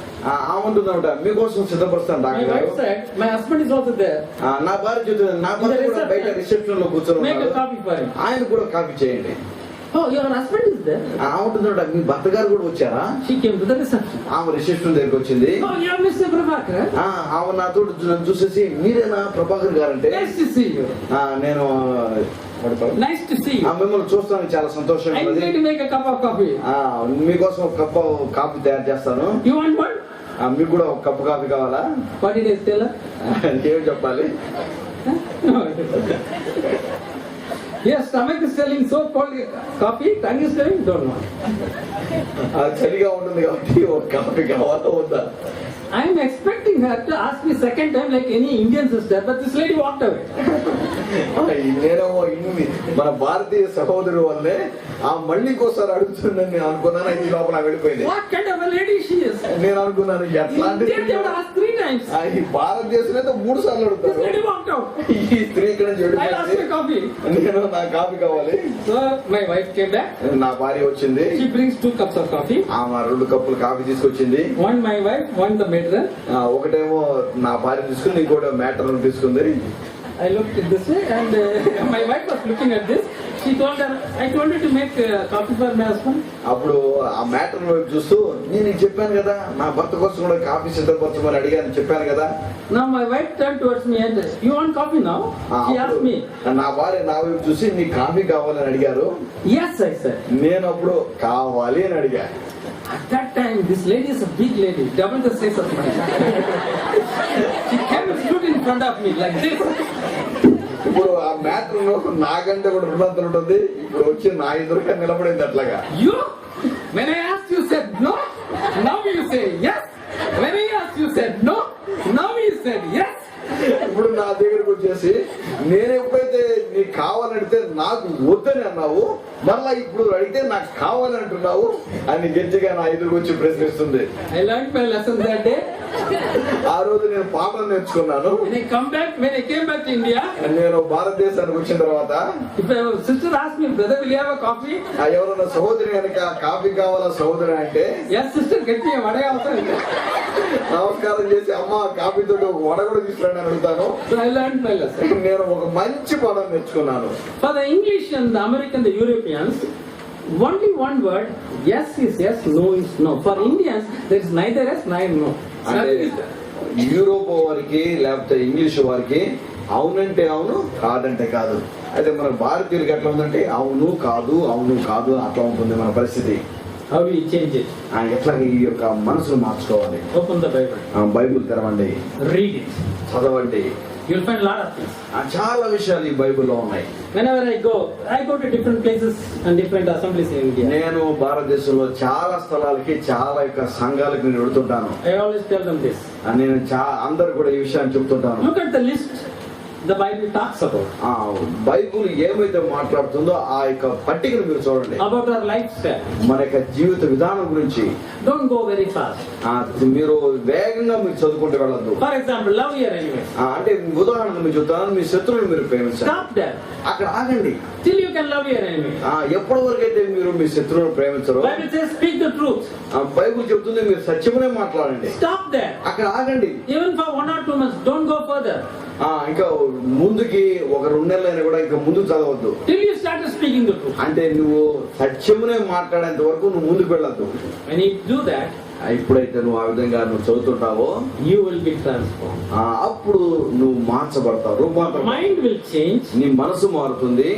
ఆమె ఉంటుందన్నమాట, మీకోసం సిద్ధపరుస్తాను My డాక్టర్ wife గారు. said, my husband is also there. నా భార్య చెప్తుంది, నా భర్త కూడా బయట రిసెప్షన్ లో కూర్చొని Make a ఉన్నాడు, coffee for him. ఆయన కూడా కాఫీ చేయండి. Oh, your husband is there. ఉంటుందట, మీ భర్త గారు కూడా వచ్చారా? She came to the reception. ఆమె రిసెప్షన్ దగ్గరికి వచ్చింది. Oh, you are Mr. Prabhakar. ఆమె నాతో నన్ను చూసేసి, మీరేనా ప్రభాకర్ గారు అంటే? Nice to see you. నేను Nice to see you. మిమ్మల్ని చూస్తాను చాలా సంతోషంగా I'm ఉన్నది. going to make a cup of coffee. మీకోసం ఒక కప్పు కాఫీ తయారు చేస్తాను. You want one? మీకు కూడా ఒక కప్పు కాఫీ కావాలా? What did I tell her? ఏం చెప్పాలి? No. Yes, stomach is telling so cold coffee, tongue is telling don't want. చలిగా ఉంటుంది కాబట్టి ఒక కాఫీ కావాలా వద్దా? I am expecting her to ask me second time like any Indian sister, but this lady walked away. నేనేమో మన భారతీయ సహోదరు వల్లే మళ్ళీ ఇంకోసారి అడుగుతుందని నేను అనుకున్నాను. ఈ లోపల వెళ్ళిపోయింది. What kind of a lady she is? నేను అనుకున్నాను ఎట్లాంటి India they would ask 3 times. ఈ భారతదేశంలో అయితే 3 సార్లు This అడుగుతారు. lady walked out. ఈ స్త్రీ ఇక్కడ నుంచి I asked for coffee. నేను నా కాఫీ కావాలి. So my wife came back. నా భార్య వచ్చింది. She brings 2 cups of coffee. ఆమె 2 కప్పులు కాఫీ తీసుకొచ్చింది. One my wife, one the matron. ఒకటేమో నా భార్య తీసుకుంది, ఇంకోటి మ్యాటర్ తీసుకుంది. I looked at this way and my wife was looking at this. She told her, I told her to make coffee for my husband. అప్పుడు ఆ matter చూస్తూ, నేను చెప్పాను కదా నా భర్త కోసం కూడా కాఫీ సిద్ధపరచమని అడిగాను చెప్పాను కదా. Now my wife turned towards me and you want coffee now? She asked me. నా భార్య నా వైపు చూసి, నీ కాఫీ కావాలని అడిగారు. Yes, I said. నేను అప్పుడు కావాలి అని అడిగా. At that time, this lady is a big lady, double the size of mine. She came and stood in front of me like this. ఇప్పుడు ఆ మ్యాటర్ నాకంటే కూడా 2 ఉంటుంది. ఇప్పుడు వచ్చి నా ఎదురుగా నిలబడింది అట్లాగా. You? When I asked you said no, now you say yes. When I asked you said no, now you said yes. ఇప్పుడు నా దగ్గరకు వచ్చేసి, నేను ఎప్పుడైతే నీకు కావాలంటే నాకు వద్దని అన్నావు, మళ్ళా ఇప్పుడు అడిగితే నాకు కావాలని అంటున్నావు అని గట్టిగా నా ఎదురుకు వచ్చి ప్రశ్నిస్తుంది. I learned my lesson that day. ఆ రోజు నేను పాఠం నేర్చుకున్నాను. When I came back to India, నేను భారతదేశానికి వచ్చిన తర్వాత if a sister asked me, brother, will you have a coffee? ఎవరన్నా సహోదరి కనుక కాఫీ కావాలా సహోదరి అంటే, Yes, sister, get me a vada also. నమస్కారం చేసి, అమ్మ కాఫీతో వడ కూడా తీసుకురండి అని అడుగుతాను. So I learned my lesson. నేను ఒక మంచి పాఠం నేర్చుకున్నాను. For the English and the American, the Europeans, only one word, yes is yes, no is no. For Indians, there is neither yes, neither no. అంటే యూరోప్ వారికి లేకపోతే English వారికి అవునంటే అవును, కాదంటే కాదు. అయితే మన భారతీయులకి ఎట్లా ఉందంటే అవును కాదు, అవును కాదు అట్లా ఉంటుంది మన పరిస్థితి. How do we change it? ఎట్లా ఈ యొక్క మనసును మార్చుకోవాలి? Open the Bible. బైబిల్ తెరవండి, Read it. చదవండి. You'll find a lot of things. చాలా విషయాలు ఈ బైబిల్లో ఉన్నాయి. Whenever I go to different places and different assemblies in India. నేను భారతదేశంలో చాలా స్థలాలకి, చాలా యొక్క సంఘాలకు నేను వెళుతుంటాను. I always tell them this. నేను అందరు కూడా ఈ విషయాన్ని చెప్తుంటాను. Look at the list the Bible talks about. Bible ఏమైతే మాట్లాడుతుందో ఆ యొక్క పట్టికను మీరు చూడండి. About our lifestyle. మన యొక్క జీవిత విధానం గురించి. Don't go very fast. మీరు వేగంగా మీరు చదువుకుంటూ వెళ్ళద్దు. For example, love your enemies. అంటే ఉదాహరణకు మీరు చెప్తాను, మీ శత్రువులు మీరు ప్రేమించాలి. Stop there. అక్కడ ఆగండి. Till you can love your enemy. ఎప్పటి వరకు అయితే మీరు మీ శత్రువులను ప్రేమించరు. Bible says speak the truth. Bible చెప్తుంది మీరు సత్యమునే మాట్లాడండి. Stop there. అక్కడ ఆగండి. Even for 1 or 2 months, don't go further. ఇంకా ముందుకి ఒక 2 నెలలైనా కూడా ఇంకా ముందు చదవద్దు. Till you start speaking the truth. అంటే నువ్వు సత్యమునే మాట్లాడేంత వరకు నువ్వు ముందుకు వెళ్ళద్దు. When you do that, ఎప్పుడైతే నువ్వు ఆ విధంగా నువ్వు చదువుతుంటావో you will be transformed. అప్పుడు నువ్వు మార్చబడతావు. Mind will change. నీ మనసు మారుతుంది.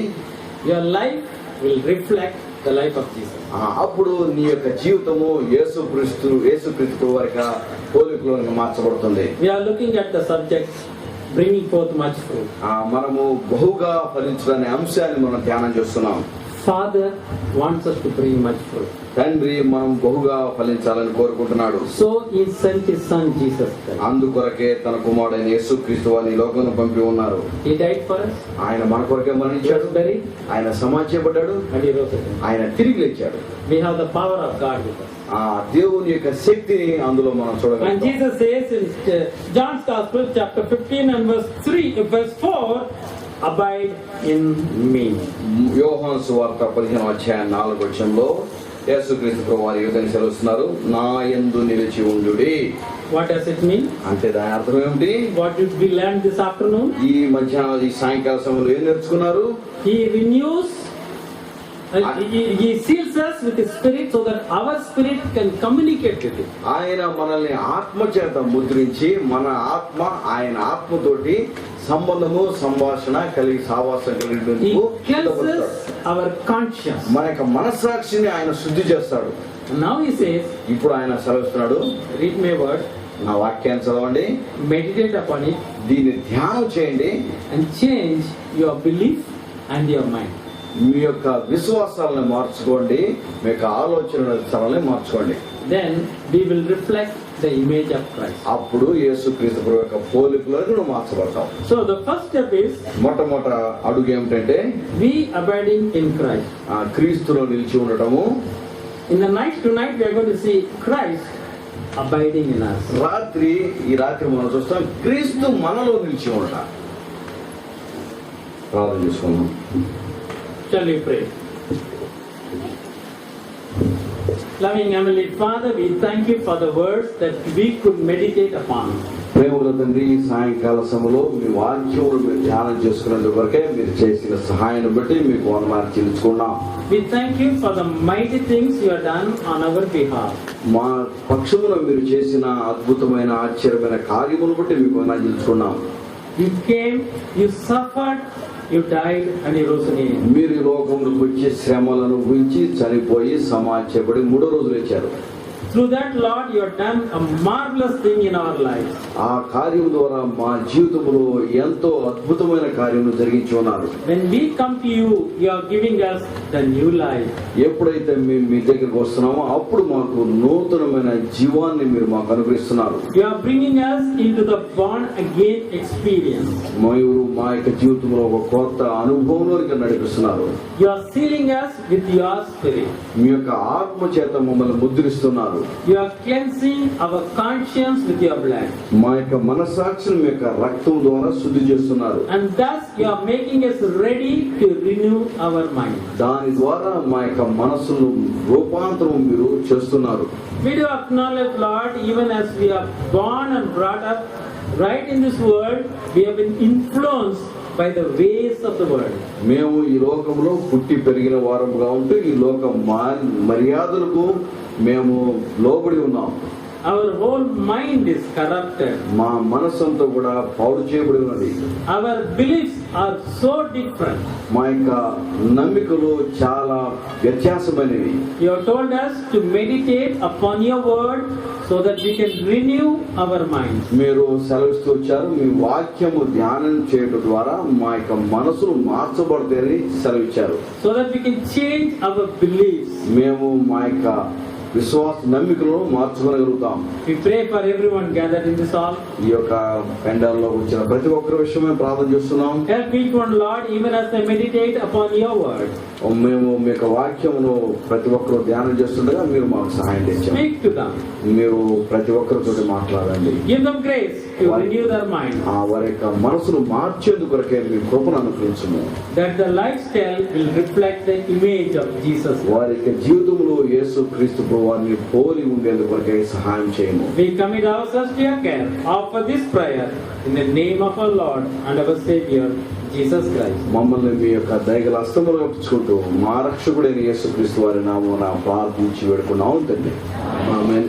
Your life will reflect the life of Jesus. అప్పుడు నీ యొక్క జీవితము యేసుక్రీస్తు వారి పోలికలో మార్చబడుతుంది. We are looking at the subject bringing forth much fruit. మనము బహుగా ఫలించదనే అంశాన్ని మనం ధ్యానం చేస్తున్నాం. Father wants us to bring much fruit. తండ్రి మనం బహుగా ఫలించాలని కోరుకుంటున్నాడు. So he sent his son Jesus Christ. అందుకొరకే తన కుమారుడైన యేసుక్రీస్తు వారిని లోకంలో పంపి ఉన్నారు. He died for us. ఆయన మన కొరకే మరణించాడు. ఆయన సమాధి చేయబడ్డాడు. And he rose again. ఆయన తిరిగి లేచాడు. We have the power of God with us. దేవుని యొక్క శక్తిని అందులో మనం And చూడగలుగుతాం. Jesus says in John's Gospel chapter 15 and verse 4, abide in me. యోహాను సువార్త 15:4 యేసుక్రీస్తు ప్రభువారు ఈ విధంగా సెలవుస్తున్నారు, నా యందు నిలిచి ఉండుడి. What does it mean? అంటే దాని అర్థం ఏమిటి? What did we learn this afternoon? ఈ మధ్యాహ్నం ఈ సాయంకాల సమయంలో ఏం నేర్చుకున్నారు? He renews He seals us with His Spirit so that our spirit can communicate with Him. ఆయన మనల్ని ఆత్మ చేత ముద్రించి మన ఆత్మ ఆయన ఆత్మతోటి సంబంధము సంభాషణ కలిగి సావాసం He కలిగి cleanses our conscience. మన యొక్క మనస్సాక్షిని ఆయన శుద్ధి చేస్తాడు. And now He says, ఇప్పుడు ఆయన సెలవిస్తున్నాడు, read my word, నా వాక్యాన్ని చదవండి, meditate upon it, దీన్ని ధ్యానం చేయండి, and change your belief and your mind. మీ యొక్క విశ్వాసాలను మార్చుకోండి, మీ యొక్క ఆలోచనలను మార్చుకోండి. Then we will reflect the image of Christ. అప్పుడు యేసుక్రీస్తు ప్రభు యొక్క పోలికలకు నువ్వు మార్చబడతావు. So the first step is మొట్టమొదట అడుగు ఏమిటంటే we abiding in Christ. ఆ క్రీస్తులో నిలిచి ఉండటము. In the night tonight we are going to see Christ abiding in us. ఈ రాత్రి మనం చూస్తాం క్రీస్తు మనలో నిలిచి ఉండట. ప్రార్థన చేసుకుందాం. Shall we pray? Loving Heavenly Father, we thank you for the words that we could meditate upon. ప్రేమల తండ్రి, ఈ సాయంకాల సమయంలో మీ వాక్యములు మీరు ధ్యానం చేసుకునేందుకు వరకే మీరు చేసిన సహాయాన్ని బట్టి మీకు వందనాలు చెల్లించుకున్నాం. We thank you for the mighty things you have done on our behalf. మా పక్షములో మీరు చేసిన అద్భుతమైన ఆశ్చర్యమైన కార్యములు బట్టి మీకు వందనాలు చెల్లించుకున్నాం. You came, you suffered, you died, and you rose again. మీరు ఈ లోకంలోకి వచ్చి శ్రమలను గురించి చనిపోయి సమాధి చేయబడి 3వ రోజు లేచారు. Through that, Lord, you have done a marvelous thing in our lives. ఆ కార్యం ద్వారా మా జీవితంలో ఎంతో అద్భుతమైన కార్యములు జరిగించి ఉన్నారు. When we come to you, you are giving us the new life. ఎప్పుడైతే మేము మీ దగ్గరికి వస్తున్నామో అప్పుడు మాకు నూతనమైన జీవాన్ని మీరు మాకు అనుగ్రహిస్తున్నారు. You are bringing us into the born again experience. మీరు మా యొక్క జీవితంలో ఒక కొత్త అనుభవంలోకి నడిపిస్తున్నారు. You are sealing us with your spirit. మీ యొక్క ఆత్మ చేత మమ్మల్ని ముద్రిస్తున్నారు. You are cleansing our conscience with your blood. మా యొక్క మనస్సాక్షిని మీ యొక్క రక్తం ద్వారా శుద్ధి చేస్తున్నారు. And thus you are making us ready to renew our mind. దాని ద్వారా మా యొక్క మనస్సును రూపాంతరం మీరు చేస్తున్నారు. We do acknowledge, Lord, even as we are born and brought up right in this world, we have been influenced by the ways of the world. మేము ఈ లోకంలో పుట్టి పెరిగిన వారముగా ఉంటూ ఈ లోక మర్యాదలకు మేము లోబడి ఉన్నాం. Our whole mind is corrupted. మా మనస్సంతా కూడా పాడు చేయబడి ఉన్నది. Our beliefs are so different. మా యొక్క నమ్మికలు చాలా వ్యత్యాసమైనవి. You have told us to meditate upon your word so that we can renew our minds. మీరు సెలవిస్తూ వచ్చారు, మీ వాక్యము ధ్యానం చేయడం ద్వారా మా యొక్క మనసులు మార్చబడతాయని సెలవిచ్చారు. So that we can change our beliefs. మేము మా యొక్క విశ్వాస నమ్మికలను మార్చుకోగలుగుతాం. We pray for everyone gathered in this hall. ఈ యొక్క పెండాల్లో వచ్చిన ప్రతి ఒక్కరి విషయమే ప్రార్థన చేస్తున్నాం. Help each one, Lord, even as they meditate upon your word. మేము మీ యొక్క వాక్యమును ప్రతి ఒక్కరు ధ్యానం చేస్తుండగా మీరు మాకు సహాయం చేయండి. Speak to them. మీరు ప్రతి ఒక్కరితో మాట్లాడండి. Give them grace to renew their mind. వారి యొక్క మనసును మార్చేందుకు కొరకే మీ కృపను అనుగ్రహించుము. That the lifestyle will reflect the image of Jesus. వారి యొక్క జీవితంలో యేసుక్రీస్తు వారిని పోలి ఉండేందుకు కొరకే సహాయం చేయము. We commit ourselves to your care. Offer this prayer in the name of our Lord and our Savior, Jesus Christ. మమ్మల్ని మీ యొక్క దయగల హస్తములో ఒప్పుకుంటూ మా రక్షకుడైన యేసుక్రీస్తు వారి నామమున ప్రార్థించి వేడుకున్నాము తండ్రి. ఆమేన్.